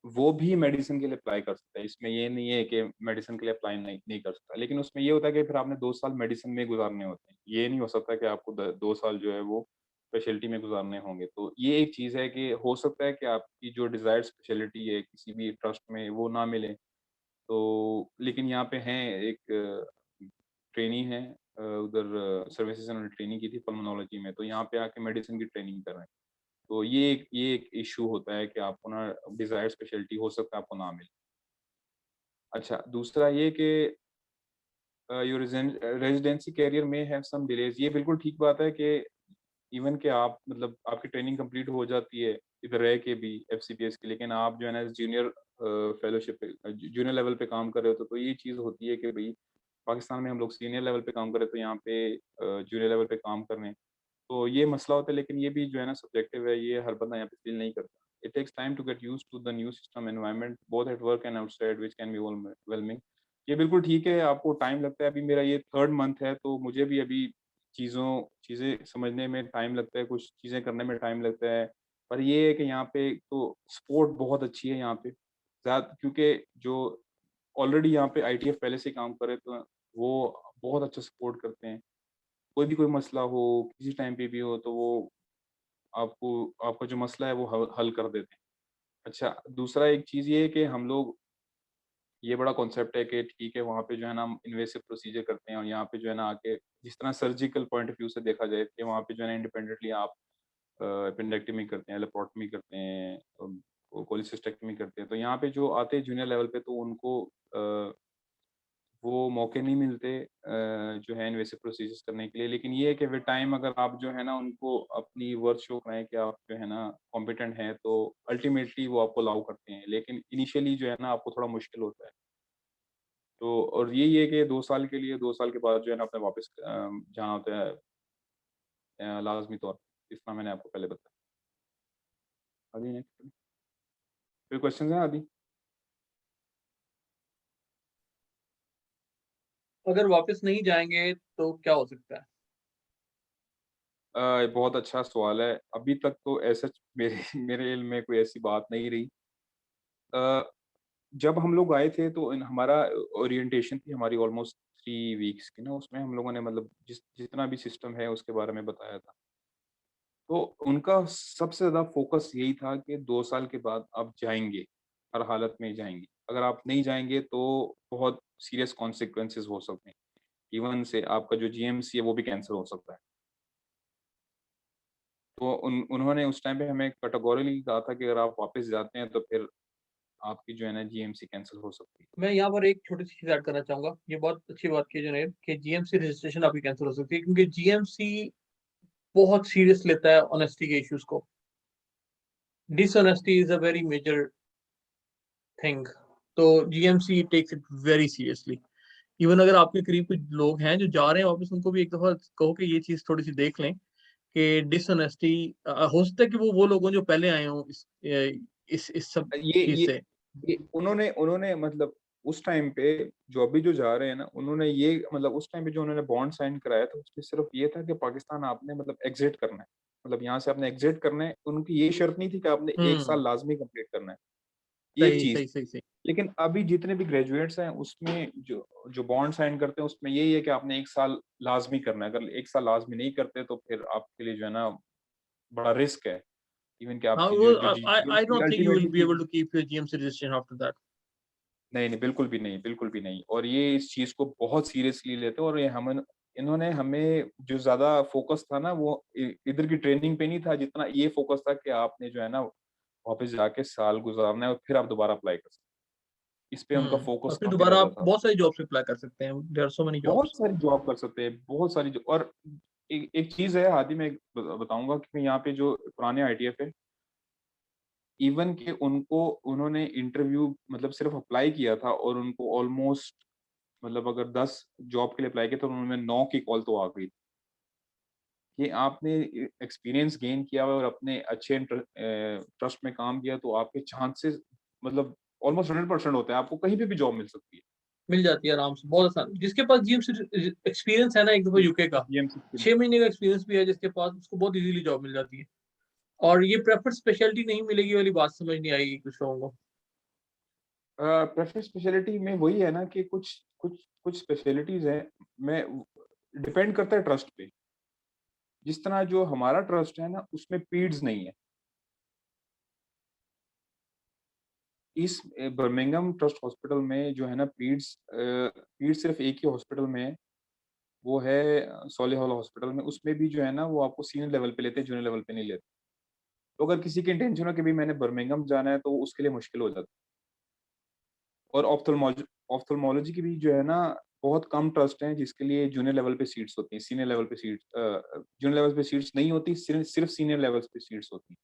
वो भी मेडिसिन के लिए अप्लाई कर सकता है। इसमें ये नहीं है कि मेडिसिन के लिए अप्लाई नहीं नहीं कर सकता। लेकिन उसमें ये होता है कि फिर आपने 2 साल मेडिसिन में गुज़ारने होते हैं। ये नहीं हो सकता कि आपको द 2 साल जो है वो स्पेशलिटी में गुज़ारने होंगे। तो ये एक चीज़ है कि हो सकता है कि आपकी जो डिज़ायर्ड स्पेशलिटी है किसी भी ट्रस्ट में वो ना मिले। तो लेकिन यहाँ पे हैं एक ट्रेनी है, उधर सर्विसेज़ इन्होंने ट्रेनिंग की थी पल्मोनोलॉजी में, तो यहाँ पे आके मेडिसिन की ट्रेनिंग कर रहे हैं। तो ये एक इश्यू होता है कि आपको ना डिज़ायर्ड स्पेशलिटी हो सकता है आपको ना मिले। अच्छा, दूसरा ये कि योर रेज़िडेंसी करियर में हैव सम डिलेज़। ये बिल्कुल ठीक बात है कि इवन कि आप मतलब आपकी ट्रेनिंग कंप्लीट हो जाती है, इधर रह के भी एफसीपीएस की, लेकिन आप जो है ना जूनियर फेलोशिप पे जूनियर लेवल पे काम कर रहे हो, तो ये चीज़ होती है कि भई पाकिस्तान में हम लोग सीनियर लेवल पे काम कर रहे हैं, तो यहाँ पे जूनियर लेवल पे काम कर रहे हैं। तो ये मसला होता है, लेकिन ये भी जो है ना सब्जेक्टिव है, ये हर बंदा यहाँ पे फ़ील नहीं करता। It takes time to get used to the new system environment both at work and outside which can be overwhelming. ये बिल्कुल ठीक है, आपको टाइम लगता है। अभी मेरा ये 3rd मंथ है, तो मुझे भी अभी चीज़ें समझने में टाइम लगता है, कुछ चीज़ें करने में टाइम लगता है। पर ये है कि यहाँ पे तो सपोर्ट बहुत अच्छी है यहाँ पे। क्योंकि जो ऑलरेडी यहाँ पे आईटीएफ पहले से काम कर रहे, तो वो बहुत अच्छा सपोर्ट करते हैं। कोई भी कोई मसला हो, किसी टाइम पे भी हो, तो वो आपको आपका जो मसला है वो हल हल कर देते हैं। अच्छा, दूसरा एक चीज़ ये है कि हम लोग, ये बड़ा कॉन्सेप्ट है कि ठीक है, वहाँ पे जो है ना हम इन्वेसिव प्रोसीजर करते हैं, और यहाँ पे जो है ना आके जिस तरह सर्जिकल पॉइंट ऑफ व्यू से देखा जाए कि वहाँ पे जो है ना इंडिपेंडेंटली आप एपेंडेक्टोमी करते हैं, लेप्रोटमी करते हैं, कोलिसिस्टेक्टमी करते हैं। तो यहाँ पे जो आते हैं जूनियर लेवल पे, तो उनको वो मौके नहीं मिलते जो है इन्वेसिव प्रोसीजर्स करने के लिए। लेकिन ये है कि विद टाइम अगर आप जो है ना उनको अपनी वर्थ शो कराएँ कि आप जो है ना कॉम्पिटेंट हैं, तो अल्टीमेटली वो आपको अलाउ करते हैं। लेकिन इनिशियली जो है ना आपको थोड़ा मुश्किल होता है। तो और यही है कि 2 साल के लिए, 2 साल के बाद जो है ना अपने वापस जाना होता है लाज़मी तौर पे, जितना मैंने आपको पहले बताया। अभी नेक्स्ट कोई क्वेश्चंस हैं अभी? अगर वापस नहीं जाएंगे तो क्या हो सकता है? बहुत अच्छा सवाल है। अभी तक तो ऐसा मेरे मेरे इल्म में कोई ऐसी बात नहीं रही। अ, जब हम लोग आए थे तो हमारा ओरिएंटेशन थी हमारी ऑलमोस्ट 3 वीक्स की ना, उसमें हम लोगों ने मतलब जितना भी सिस्टम है उसके बारे में बताया था। तो उनका सबसे ज़्यादा फ़ोकस यही था कि 2 साल के बाद आप जाएँगे, हर हालत में जाएँगे। अगर आप नहीं जाएँगे तो बहुत सीरियस कॉन्सिक्वेंसेज़ हो सकते हैं। इवन से आपका जो जीएमसी है वो भी कैंसल हो सकता है। तो उन्होंने उस टाइम पे हमें कैटेगोरिकली कहा था कि अगर आप वापस जाते हैं तो फिर आपकी जो है ना जीएमसी कैंसल हो सकती है। मैं यहाँ पर एक छोटी-सी चीज़ ऐड करना चाहूँगा। ये बहुत अच्छी बात की जुनैद कि जीएमसी रजिस्ट्रेशन आपकी कैंसल हो सकती है क्योंकि जीएमसी बहुत सीरियस लेता है ऑनेस्टी के इश्यूज़ को। Dishonesty is a very major thing. तो GMC takes it very seriously. Even अगर आपके करीब कुछ लोग हैं जो जा रहे हैं वापस, उनको भी एक दफ़ा कहो कि ये चीज़ थोड़ी-सी देख लें कि डिसऑनेस्टी हो सकता है कि वो लोग हों जो पहले आए हों इस सब ये चीज़ ये से। ये उन्होंने उन्होंने मतलब उस टाइम पे जो अभी जो जा रहे हैं ना, उन्होंने ये मतलब उस टाइम पे जो उन्होंने बॉन्ड साइन कराया था, उसमें सिर्फ़ ये था कि पाकिस्तान आपने मतलब एग्ज़िट करना है। मतलब यहाँ से आपने एग्ज़िट करना है। उनकी ये शर्त नहीं थी कि आपने 1 हुँ, साल लाज़मी कंप्लीट करना है, ये सही, चीज़। सही, सही, सही। लेकिन अभी जितने भी ग्रेजुएट्स हैं, उसमें जो जो बॉन्ड साइन करते हैं, उसमें यही है कि आपने 1 साल लाज़मी करना है। अगर 1 साल लाज़मी नहीं करते, तो फिर आपके लिए जो है ना, बड़ा रिस्क है। इवन कि हाँ, आपकी वो जो जो जी I GMC don't think you will be ultimately able to keep your GMC registration after that. नहीं, नहीं, बिल्कुल भी नहीं, बिल्कुल भी नहीं। और ये इस चीज़ को बहुत सीरियसली लेते हैं और ये इन्होंने हमें जो ज़्यादा फ़ोकस था ना, वो इधर की ट्रेनिंग पे नहीं था, जितना ये फ़ोकस था कि आपने जो है ना, वापस जाके साल गुज़ारना है और फिर आप दोबारा अप्लाई कर सकते हैं। इस पे उनका और फ़ोकस फिर काफ़ी दोबारा ज़्यादा आप था। बहुत सारी जॉब्स अप्लाई कर सकते हैं। देयर आर सो मेनी बहुत जॉब्स। सारी जॉब कर सकते हैं, बहुत सारी और एक चीज़ है हादी, मैं बताऊँगा कि यहाँ पे जो पुराने आईटीएफ है, इवन कि उनको उन्होंने इंटरव्यू मतलब सिर्फ़ अप्लाई किया था और उनको ऑलमोस्ट मतलब अगर 10 जॉब के लिए अप्लाई किया तो उन्होंने 9 की कॉल तो आ गई। कि आपने एक्सपीरियंस गेन किया हुआ और अपने अच्छे ट्रस्ट में काम किया तो आपके चांसेस मतलब ऑलमोस्ट 100% होता है, आपको कहीं पे भी जॉब मिल सकती है। मिल जाती है आराम से, बहुत आसान। जिसके पास जीएमसी एक्सपीरियंस है ना एक दफ़ा यूके का, जीएमसी 6 महीने का एक्सपीरियंस भी है जिसके पास, उसको बहुत ईज़िली जॉब मिल जाती है। और ये प्रेफर्ड स्पेशलिटी नहीं मिलेगी वाली बात समझ नहीं आएगी कुछ लोगों को। प्रेफरेंस स्पेशलिटी में वही है ना कि कुछ कुछ कुछ स्पेशलिटीज़ हैं, मैं डिपेंड करता है ट्रस्ट पे। जिस तरह जो हमारा ट्रस्ट है ना, उसमें पीड्स नहीं है। इस बर्मिंघम ट्रस्ट हॉस्पिटल में जो है ना पीड्स सिर्फ़ एक ही हॉस्पिटल में है, वो है सॉलिहुल हॉस्पिटल में। उसमें भी जो है ना वो आपको सीनियर लेवल पे लेते हैं, जूनियर लेवल पे नहीं लेते। तो अगर किसी की इंटेंशन हो कि भई मैंने बर्मिंघम जाना है, तो उसके लिए मुश्किल हो जाती है। और ऑप्थेल्मोलॉजी की भी जो है ना, बहुत कम ट्रस्ट हैं जिसके लिए जूनियर लेवल पे सीट्स होती हैं, सीनियर लेवल पे जूनियर लेवल पे सीट्स नहीं होती, सिर्फ़ सीनियर लेवल्स पे सीट्स होती हैं।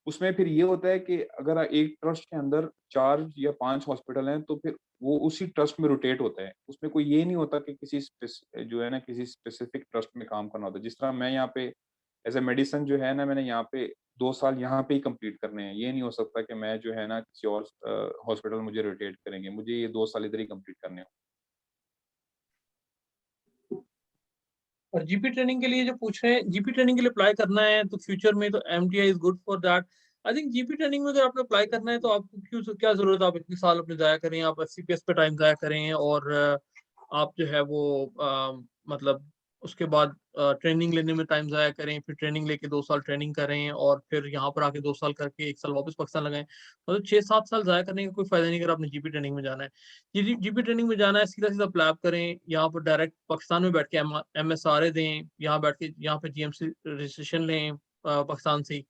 उसमें फिर ये होता है कि अगर एक ट्रस्ट के अंदर 4 या 5 हॉस्पिटल हैं, तो फिर वो उसी ट्रस्ट में रोटेट होता है। उसमें कोई ये नहीं होता कि जो है ना किसी स्पेसिफिक ट्रस्ट में काम करना होता है। जिस तरह मैं यहाँ पे एज़ अ मेडिसिन जो है ना, मैंने यहाँ पे 2 साल यहाँ पे ही कंप्लीट करने हैं। ये नहीं हो सकता कि मैं जो है ना किसी और हॉस्पिटल मुझे रोटेट करेंगे। मुझे ये 2 साल इधर ही कंप्लीट करने हों। और जीपी ट्रेनिंग के लिए जो पूछ रहे हैं, जीपी ट्रेनिंग के लिए अप्लाई करना है तो फ्यूचर में तो MTI is good for that. I think GP training में अगर आपने अप्लाई करना है तो आपको क्या ज़रूरत है आप इतने साल अपने ज़ाया करें, आप सीपीएस पे टाइम ज़ाया करें और आप जो है वो मतलब उसके बाद ट्रेनिंग लेने में टाइम ज़ाया करें, फिर ट्रेनिंग लेके 2 साल ट्रेनिंग करें और फिर यहाँ पर आके 2 साल करके 1 साल वापस पाकिस्तान लगाएँ। मतलब 6-7 साल ज़ाया करने का कोई फ़ायदा नहीं अगर आपने जीपी ट्रेनिंग में जाना है। जीपी ट्रेनिंग में जाना है, सीधा-सीधा अप्लाई करें, यहाँ पर डायरेक्ट पाकिस्तान में बैठ के एमएसआरए दें, यहाँ बैठ के यहाँ पे जीएमसी रजिस्ट्रेशन लें पाकिस्तान से ही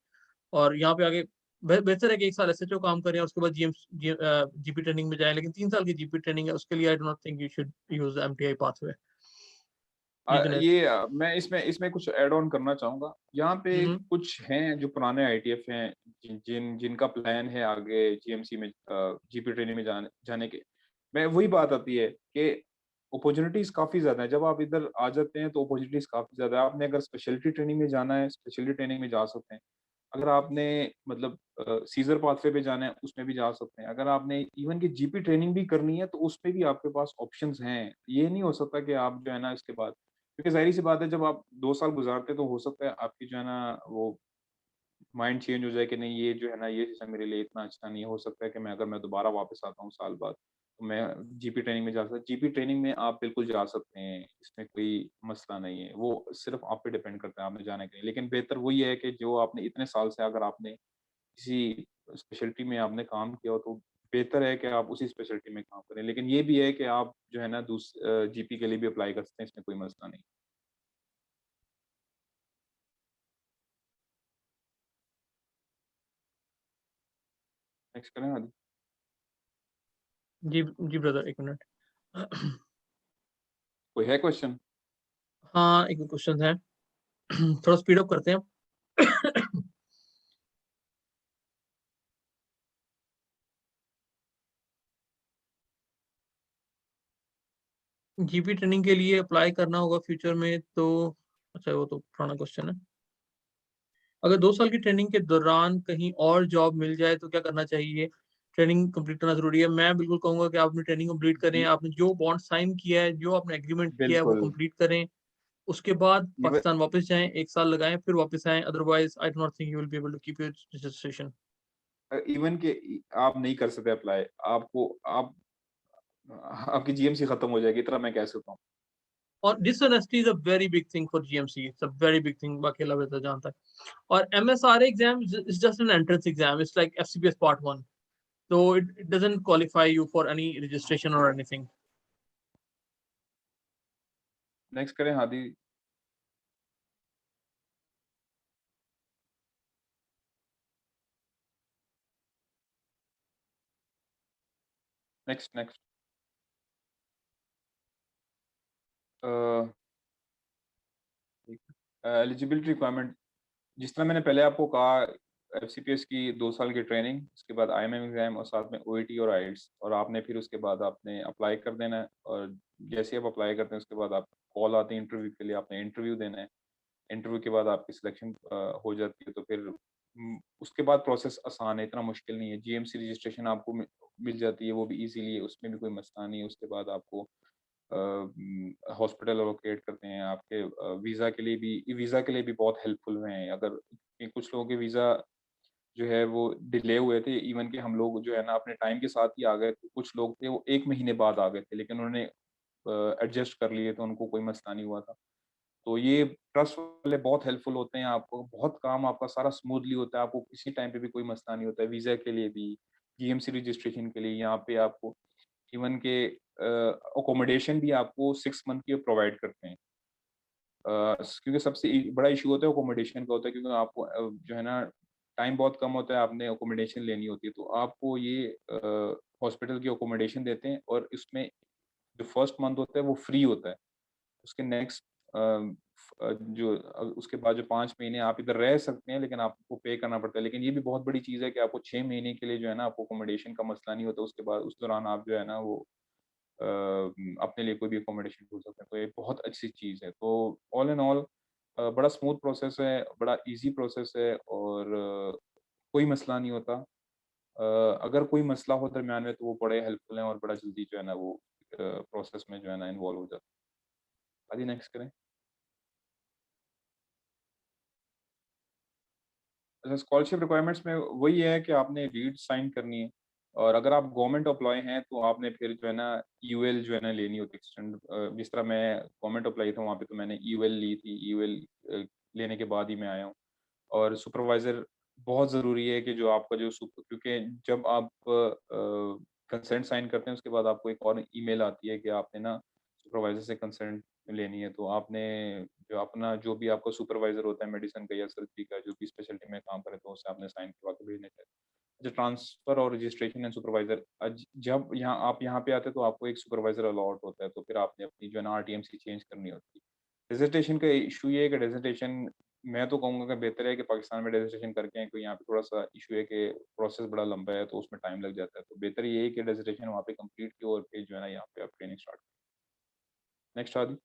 और यहाँ पे आके बेहतर है कि 1 साल एसएचओ काम करें और उसके बाद जीपी ट्रेनिंग में जाएँ, लेकिन 3 साल की जीपी ट्रेनिंग है, उसके लिए I do not think you should use MTI pathway. जी, जुनैद। मैं इसमें इसमें कुछ ऐड ऑन करना चाहूँगा। यहाँ पे हुँ, हुँ। कुछ हैं जो पुराने आईटीएफ हैं, जिनका प्लान है आगे जीएमसी में जीपी ट्रेनिंग में जाने के। मैं वही बात आती है कि अपॉर्च्युनिटीज़ काफ़ी ज़्यादा हैं। जब आप इधर आ जाते हैं तो अपॉर्च्युनिटीज़ काफ़ी ज़्यादा है। आपने अगर स्पेशलिटी ट्रेनिंग में जाना है, स्पेशलिटी ट्रेनिंग में जा सकते हैं। अगर आपने मतलब सीजर पाथवे पे जाना है उसमें भी जा सकते हैं। अगर आपने इवन की जीपी ट्रेनिंग भी करनी है तो उसपे भी आपके पास ऑप्शंस हैं। ये नहीं हो सकता कि आप जो है ना इसके बाद, क्योंकि ज़ाहिर-सी बात है जब आप 2 साल गुज़ारते हैं तो हो सकता है आपकी जो है ना वो माइंड चेंज हो जाए कि नहीं ये जो है ना ये सिस्टम मेरे लिए इतना अच्छा नहीं है। हो सकता है कि मैं दोबारा वापस आता हूँ साल बाद, तो मैं जीपी ट्रेनिंग में जा सकता, जीपी ट्रेनिंग में आप बिल्कुल जा सकते हैं, इसमें कोई मसला नहीं है। वो सिर्फ़ आप पे डिपेंड करता है आपने जाना है कि नहीं। लेकिन बेहतर वही है कि जो आपने इतने साल से अगर आपने किसी स्पेशलिटी में आपने काम किया हो तो बेहतर है कि आप उसी स्पेशलिटी में काम करें। लेकिन ये भी है कि आप जो है ना जीपी के लिए भी अप्लाई कर सकते हैं, इसमें कोई मसला नहीं। नेक्स्ट करें आदि? जी, जी ब्रदर, 1 मिनट। कोई है क्वेश्चन? हाँ, एक क्वेश्चन है। थोड़ा स्पीड अप करते हैं। जीपी ट्रेनिंग के लिए अप्लाई करना होगा फ्यूचर में तो अच्छा, वो तो पुराना क्वेश्चन है। अगर 2 साल की ट्रेनिंग के दौरान कहीं और जॉब मिल जाए तो क्या करना चाहिए? ट्रेनिंग कंप्लीट करना ज़रूरी है। मैं बिल्कुल कहूँगा कि आप अपनी ट्रेनिंग कंप्लीट करें। जी, आपने जो बॉन्ड साइन किया है, जो आपने एग्रीमेंट किया है, वो बिल्कुल। कंप्लीट करें। उसके बाद इवन पाकिस्तान वापस जाएँ, 1 साल लगाएँ, फिर वापस आएँ। Otherwise I do not think you will be able to keep your registration. Even के आप नहीं कर सकते अप्लाई। आपको आप आपकी जीएमसी खत्म हो जाएगी, इतना मैं कह सकता हूँ। और dishonesty is a very big thing for GMC. It's a very big thing, बाकी अल्लाह बेहतर जानता है। और MSRA exam is just an entrance exam. It's like FCPS part 1। So it doesn't qualify you for any registration or anything. Next करें Hadi? Next next. Uh, eligibility requirement, जिस तरह मैंने पहले आपको कहा, एफसीपीएस की 2 साल की ट्रेनिंग, उसके बाद आईएमएम एग्ज़ाम और साथ में ओईटी और आईएलटीएस, और आपने फिर उसके बाद आपने अप्लाई कर देना है। और जैसे ही आप अप्लाई करते हैं उसके बाद आप कॉल आती है इंटरव्यू के लिए, आपने इंटरव्यू देना है। इंटरव्यू के बाद आपकी सिलेक्शन हो जाती है तो फिर उसके बाद प्रोसेस आसान है, इतना मुश्किल नहीं है। जीएमसी रजिस्ट्रेशन आपको मिल जाती है, वो भी ईज़िली है, उसमें भी कोई मसला नहीं है। उसके बाद आपको हॉस्पिटल एलोकेट करते हैं आपके वीज़ा के लिए भी बहुत हेल्पफुल हुए हैं। अगर कि कुछ लोगों के वीज़ा जो है वो डिले हुए थे, इवन कि हम लोग जो है ना अपने टाइम के साथ ही आ गए थे। कुछ लोग थे वो 1 महीने बाद आ गए थे, लेकिन उन्होंने एडजस्ट कर लिए तो उनको कोई मसला नहीं हुआ था। तो ये ट्रस्ट वाले बहुत हेल्पफुल होते हैं, आपको बहुत काम आपका सारा स्मूथली होता है, आपको किसी टाइम पे भी कोई मसला नहीं होता है। वीज़ा के लिए भी, जीएमसी रजिस्ट्रेशन के लिए, यहाँ पे आपको इवन के अकोमोडेशन भी आपको 6 मंथ की प्रोवाइड करते हैं। क्योंकि सबसे बड़ा इशू होता है अकोमोडेशन का होता है, क्योंकि आपको जो है ना टाइम बहुत कम होता है, आपने अकोमोडेशन लेनी होती है, तो आपको ये हॉस्पिटल की अकोमोडेशन देते हैं और इसमें जो फर्स्ट मंथ होता है वो फ्री होता है। उसके नेक्स्ट उसके बाद जो 5 महीने आप इधर रह सकते हैं, लेकिन आपको पे करना पड़ता है। लेकिन ये भी बहुत बड़ी चीज़ है कि आपको 6 महीने के लिए जो है ना आपको अकोमोडेशन का मसला नहीं होता। उसके बाद उस दौरान आप जो है ना वो अपने लिए कोई भी अकोमोडेशन ढूँढ सकते हैं। तो ये बहुत अच्छी चीज़ है। तो ऑल इन ऑल बड़ा स्मूथ प्रोसेस है, बड़ा ईज़ी प्रोसेस है और कोई मसला नहीं होता। अगर कोई मसला हो दरमियान में तो वो बड़े हेल्पफुल हैं और बड़ा जल्दी जो है ना वो प्रोसेस में जो है ना इन्वॉल्व हो जाते हैं। आगे नेक्स्ट करें। अच्छा, स्कॉलरशिप रिक्वायरमेंट्स में वही है कि आपने लीड साइन करनी है, और अगर आप गवर्नमेंट एम्प्लॉय हैं तो आपने फिर जो है ना यूएल जो है ना लेनी होती है एक्सटेंड। जिस तरह मैं गवर्नमेंट एम्प्लॉय था वहाँ पे तो मैंने यूएल ली थी। यूएल लेने के बाद ही मैं आया हूँ। और सुपरवाइज़र बहुत ज़रूरी है कि जो आपका जो सुप क्योंकि जब आप कंसेंट साइन करते हैं उसके बाद आपको एक और ईमेल आती है कि आपने ना सुपरवाइज़र से कंसेंट लेनी है। तो आपने जो भी आपका सुपरवाइज़र होता है मेडिसिन का या सर्जरी का, जो भी स्पेशलिटी में काम करे, तो उससे आपने साइन करवा के भेजने चाहिए। अच्छा, ट्रांसफ़र और रजिस्ट्रेशन एंड सुपरवाइज़र, जब यहाँ पे आते हैं तो आपको एक सुपरवाइज़र अलॉट होता है, तो फिर आपने अपनी जो है ना आरटीएमसी चेंज करनी होती है। डेज़र्टेशन का इश्यू ये है कि डेज़र्टेशन, मैं तो कहूँगा कि बेहतर है कि पाकिस्तान में डेज़र्टेशन करके आएँ, क्योंकि यहाँ पे थोड़ा-सा इश्यू है कि प्रोसेस बड़ा लंबा है, तो उसमें टाइम लग जाता है। तो बेहतर ये है कि डेज़र्टेशन वहाँ पे कंप्लीट किया और फिर जो है ना यहाँ पे आप ट्रेनिंग स्टार्ट करें। नेक्स्ट आदि।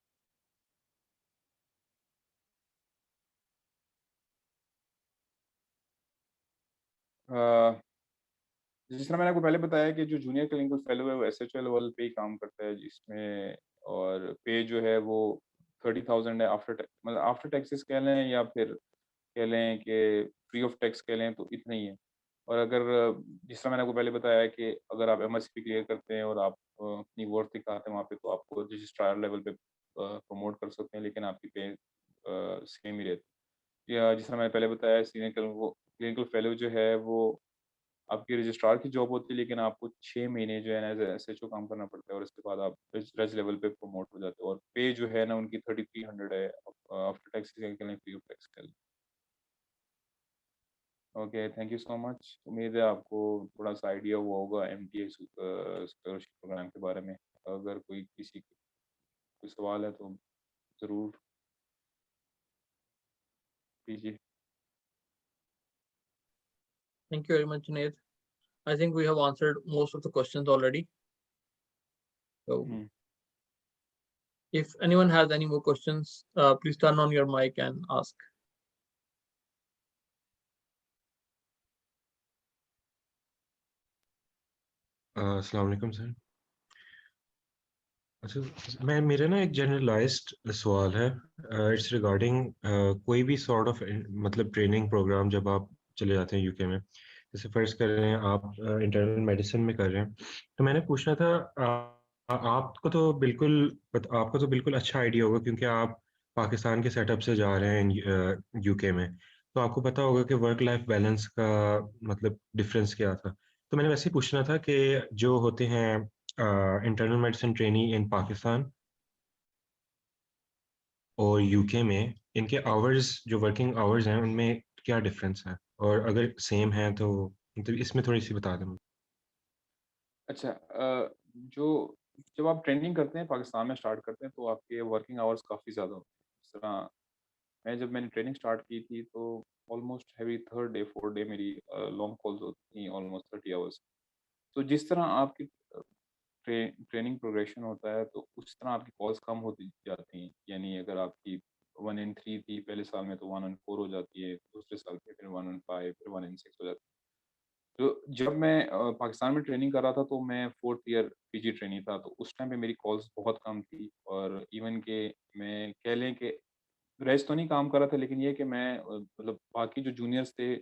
जिस तरह मैंने आपको पहले बताया कि जो जूनियर क्लिनिकल फेलो है वो एसएचओ लेवल पे ही काम करता है, जिसमें और पे जो है वो 30,000 है मतलब आफ्टर टैक्सेस कह लें या फिर कह लें कि फ्री ऑफ टैक्स कह लें तो इतना ही है। और अगर जिस तरह मैंने आपको पहले बताया कि अगर आप एमआरसीपी क्लियर करते हैं और आप अपनी वर्थ दिखाते हैं वहाँ पे, तो आपको रजिस्ट्रार लेवल पे प्रमोट कर सकते हैं, लेकिन आपकी पे सेम ही रहती है। या जिस तरह मैंने पहले बताया, सीनियर क्लिनिकल फेलो जो है वो आपकी रजिस्ट्रार की जॉब होती है, लेकिन आपको 6 महीने जो है ना एज़ एसएचओ काम करना पड़ता है और उसके बाद आप रज लेवल पे प्रमोट हो जाते हो और पे जो है ना उनकी 3300 है आफ्टर टैक्स के लिए, फ्री ऑफ टैक्स के लिए। Okay, thank you so much. उम्मीद है आपको थोड़ा-सा आइडिया हुआ होगा एमटीए स्कॉलरशिप प्रोग्राम के बारे में। अगर किसी को कोई सवाल है तो ज़रूर कीजिए। Thank you very much, Junaid. I think we have answered most of the questions already. So hmm. if anyone has any more questions, please turn on your mic and ask. अस्सलाम वालेकुम सर। अच्छा, मेरा ना एक generalised सवाल है। It's regarding कोई भी सॉर्ट ऑफ मतलब ट्रेनिंग प्रोग्राम जब आप चले जाते हैं यूके में, जैसे फर्ज कर रहे हैं आप इंटरनल मेडिसिन में कर रहे हैं, तो मैंने पूछना था आपको तो बिल्कुल अच्छा आइडिया होगा क्योंकि आप पाकिस्तान के सेटअप से जा रहे हैं यूके में, तो आपको पता होगा कि वर्क लाइफ बैलेंस का मतलब डिफरेंस क्या था। तो मैंने वैसे ही पूछना था कि जो होते हैं इंटरनल मेडिसिन ट्रेनी इन पाकिस्तान और यूके में, इनके आवर्स जो वर्किंग आवर्स हैं उनमें क्या डिफरेंस है, और अगर सेम है तो मतलब इसमें थोड़ी सी बता दें मुझे। अच्छा, जो जब आप ट्रेनिंग करते हैं पाकिस्तान में स्टार्ट करते हैं तो आपके वर्किंग आवर्स काफ़ी ज़्यादा होते हैं। जिस तरह मैंने ट्रेनिंग स्टार्ट की थी तो almost every third day, fourth day मेरी लॉन्ग कॉल्स होती थी, ऑलमोस्ट 30 आवर्स। तो जिस तरह आपकी ट्रेनिंग प्रोग्रेशन होता है तो उस तरह आपकी कॉल्स कम होती जाती हैं। यानी अगर आपकी 1 in 3 थी पहले साल में, तो 1 in 4 हो जाती है, दूसरे साल पे फिर 1 in 5, फिर 1 in 6 हो जाती है। तो जब मैं पाकिस्तान में ट्रेनिंग कर रहा था तो मैं 4th ईयर पीजी ट्रेनी था, तो उस टाइम पे मेरी कॉल्स बहुत कम थी और इवन के मैं कह लें कि रेस्ट तो नहीं काम कर रहा था, लेकिन ये है कि मैं मतलब बाकी जो जूनियर्स थे,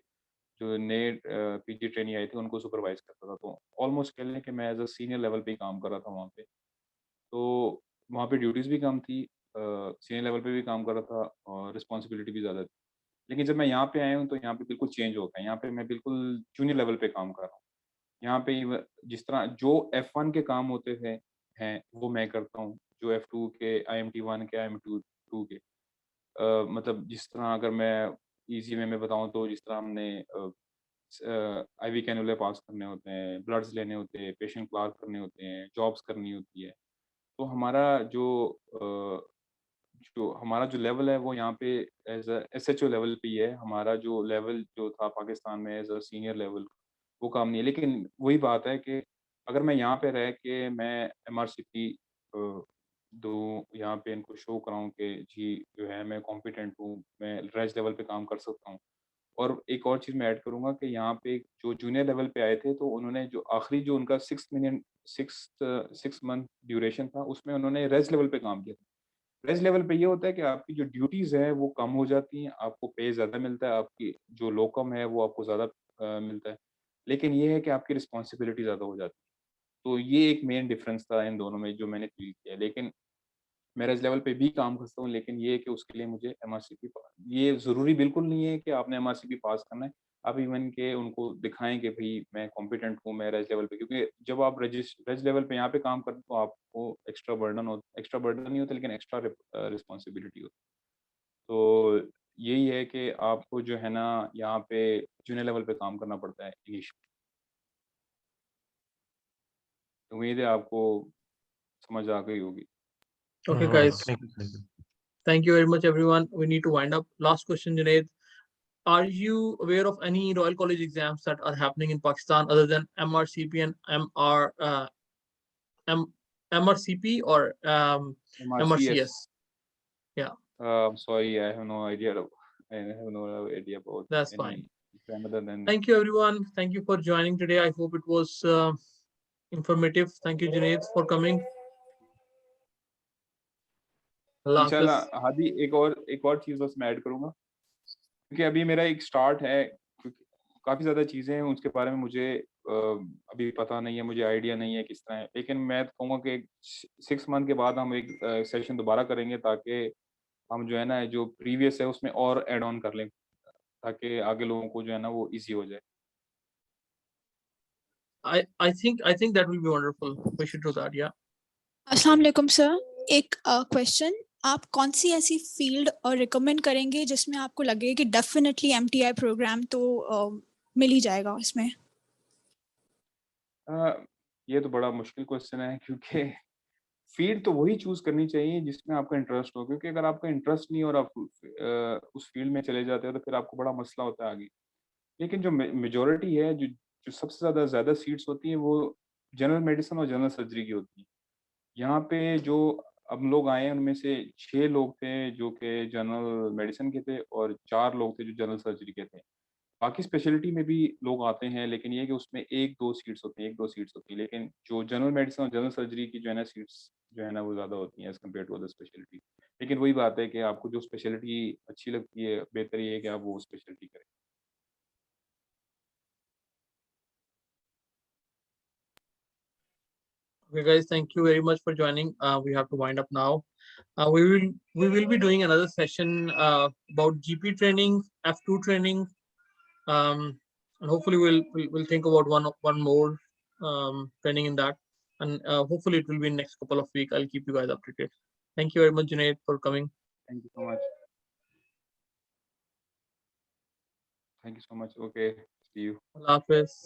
जो नए पीजी ट्रेनी आए थे, उनको सुपरवाइज़ करता था। तो ऑलमोस्ट कह लें कि मैं एज़ अ सीनियर लेवल पे ही काम कर रहा था वहाँ पे। तो वहाँ पे ड्यूटीज़ भी कम थी, सीनियर लेवल पे भी काम कर रहा था और रिस्पॉन्सिबिलिटी भी ज़्यादा थी। लेकिन जब मैं यहाँ पे आया हूँ तो यहाँ पे बिल्कुल चेंज हो गया है। यहाँ पे मैं बिल्कुल जूनियर लेवल पे काम कर रहा हूँ। यहाँ पे जिस तरह जो F1 के काम होते थे हैं, वो मैं करता हूँ। जो F2 के, IMT1 के, IMT2 के। मतलब जिस तरह अगर मैं ईज़ी वे में बताऊँ तो जिस तरह हमने आईवी कैनुले पास करने होते हैं, ब्लड्स लेने होते हैं, पेशेंट क्लार्क करने होते हैं, जॉब्स करनी होती है। तो हमारा जो लेवल है वो यहाँ पे एज़ अ एसएचओ लेवल पे ही है। हमारा जो लेवल जो था पाकिस्तान में एज़ अ सीनियर लेवल, वो काम नहीं है। लेकिन वही बात है कि अगर मैं यहाँ पे रह के मैं एमआरसीपी अ, दूँ, यहाँ पे इनको शो कराऊँ कि जी जो है मैं कॉम्पिटेंट हूँ, मैं रेज़ लेवल पे काम कर सकता हूँ। और एक और चीज़ मैं ऐड करूँगा कि यहाँ पे जो जूनियर लेवल पे आए थे, तो उन्होंने जो आखिरी जो उनका 6 मंथ ड्यूरेशन था, उसमें उन्होंने रेज़ लेवल पे काम किया था। रेज़ लेवल पे ये होता है कि आपकी जो ड्यूटीज़ हैं वो कम हो जाती हैं, आपको पे ज़्यादा मिलता है, आपकी जो लोकम है वो आपको ज़्यादा मिलता है। लेकिन ये है कि आपकी रिस्पॉन्सिबिलिटी ज़्यादा हो जाती है। तो ये एक मेन डिफ़रेंस था इन दोनों में जो मैंने फ़ील किया। लेकिन मैं रेज़ लेवल पे भी काम करता हूँ, लेकिन ये है कि उसके लिए मुझे एमआरसीपी पा ये ज़रूरी बिल्कुल नहीं है कि आपने एमआरसीपी पास करना है। आप इवन के उनको दिखाएँ कि भई मैं कॉम्पिटेंट हूँ, मैं रेज़ लेवल पे, क्योंकि जब आप रेज़ लेवल पे यहाँ पे काम करते हो तो आपको एक्स्ट्रा बर्डन नहीं होता, लेकिन एक्स्ट्रा रिस्पॉन्सिबिलिटी होती है। तो यही है कि आपको जो है ना यहाँ पे जूनियर लेवल पे काम करना पड़ता है इनिशियली। उम्मीद है आपको समझ आ गई होगी। Okay, guys. Thank you. Thank you very much, everyone. We need to wind up. Last question, Junaid. Are you aware of any Royal College exams that are happening in Pakistan other than MRCP and MRCP or MRCS. MRCS? Yeah, Sorry, I have no idea. I have no idea about that's any. fine. Other than Thank you, everyone. Thank you for joining today. I hope it was informative. Thank you, Junaid, for coming. Allah इंशाल्लाह Hafiz. Hadi एक और चीज बस मैं add करूंगा, क्योंकि अभी मेरा एक स्टार्ट है, क्योंकि काफी ज्यादा चीजें हैं उसके बारे में मुझे अभी पता नहीं है, मुझे आइडिया नहीं है किस तरह है, लेकिन मैं कहूँगा कि 6 मंथ के बाद हम एक सेशन दोबारा करेंगे, ताकि हम जो है ना जो प्रीवियस है उसमें और ऐड ऑन कर लें, ताकि आगे लोगों को जो है ना वो इजी हो जाए। I think that will be wonderful. We should do that. Yeah. अस्सलाम वालेकुम सर, एक क्वेश्चन, आप कौन सी ऐसी फील्ड और रिकमेंड करेंगे जिसमें आपको लगे कि डेफिनेटली एमटीआई प्रोग्राम तो मिल ही जाएगा इसमें? ये तो बड़ा मुश्किल क्वेश्चन है, क्योंकि फील्ड तो वही चूज करनी चाहिए जिसमें आपका इंटरेस्ट हो, क्योंकि अगर आपका इंटरेस्ट नहीं और आप उस फील्ड में चले जाते हो तो फिर आपको बड़ा मसला होता है आगे। लेकिन जो मेजोरिटी है, जो सबसे ज्यादा सीट्स होती हैं वो जनरल मेडिसिन और जनरल सर्जरी की होती है। यहाँ पे जो हम लोग आए हैं उनमें से 6 लोग थे जो कि जनरल मेडिसिन के थे और 4 लोग थे जो जनरल सर्जरी के थे। बाकी स्पेशलिटी में भी लोग आते हैं, लेकिन ये है कि उसमें 1-2 सीट्स होती हैं, 1-2 सीट्स होती हैं, लेकिन जो जनरल मेडिसिन और जनरल सर्जरी की जो है ना सीट्स जो है ना वो ज़्यादा होती हैं as compare to other speciality. लेकिन वही बात है कि आपको जो स्पेशलिटी अच्छी लगती है, बेहतर ये है कि आप वो स्पेशलिटी करें। Okay, guys, thank you very much for joining. We have to wind up now. We will be doing another session about GP training, F2 training, and hopefully we'll think about one more training in that, and hopefully it will be in next couple of weeks. I'll keep you guys updated. Thank you very much, Junaid, for coming. Thank you so much. Thank you so much. Okay, see you. Allah Hafiz.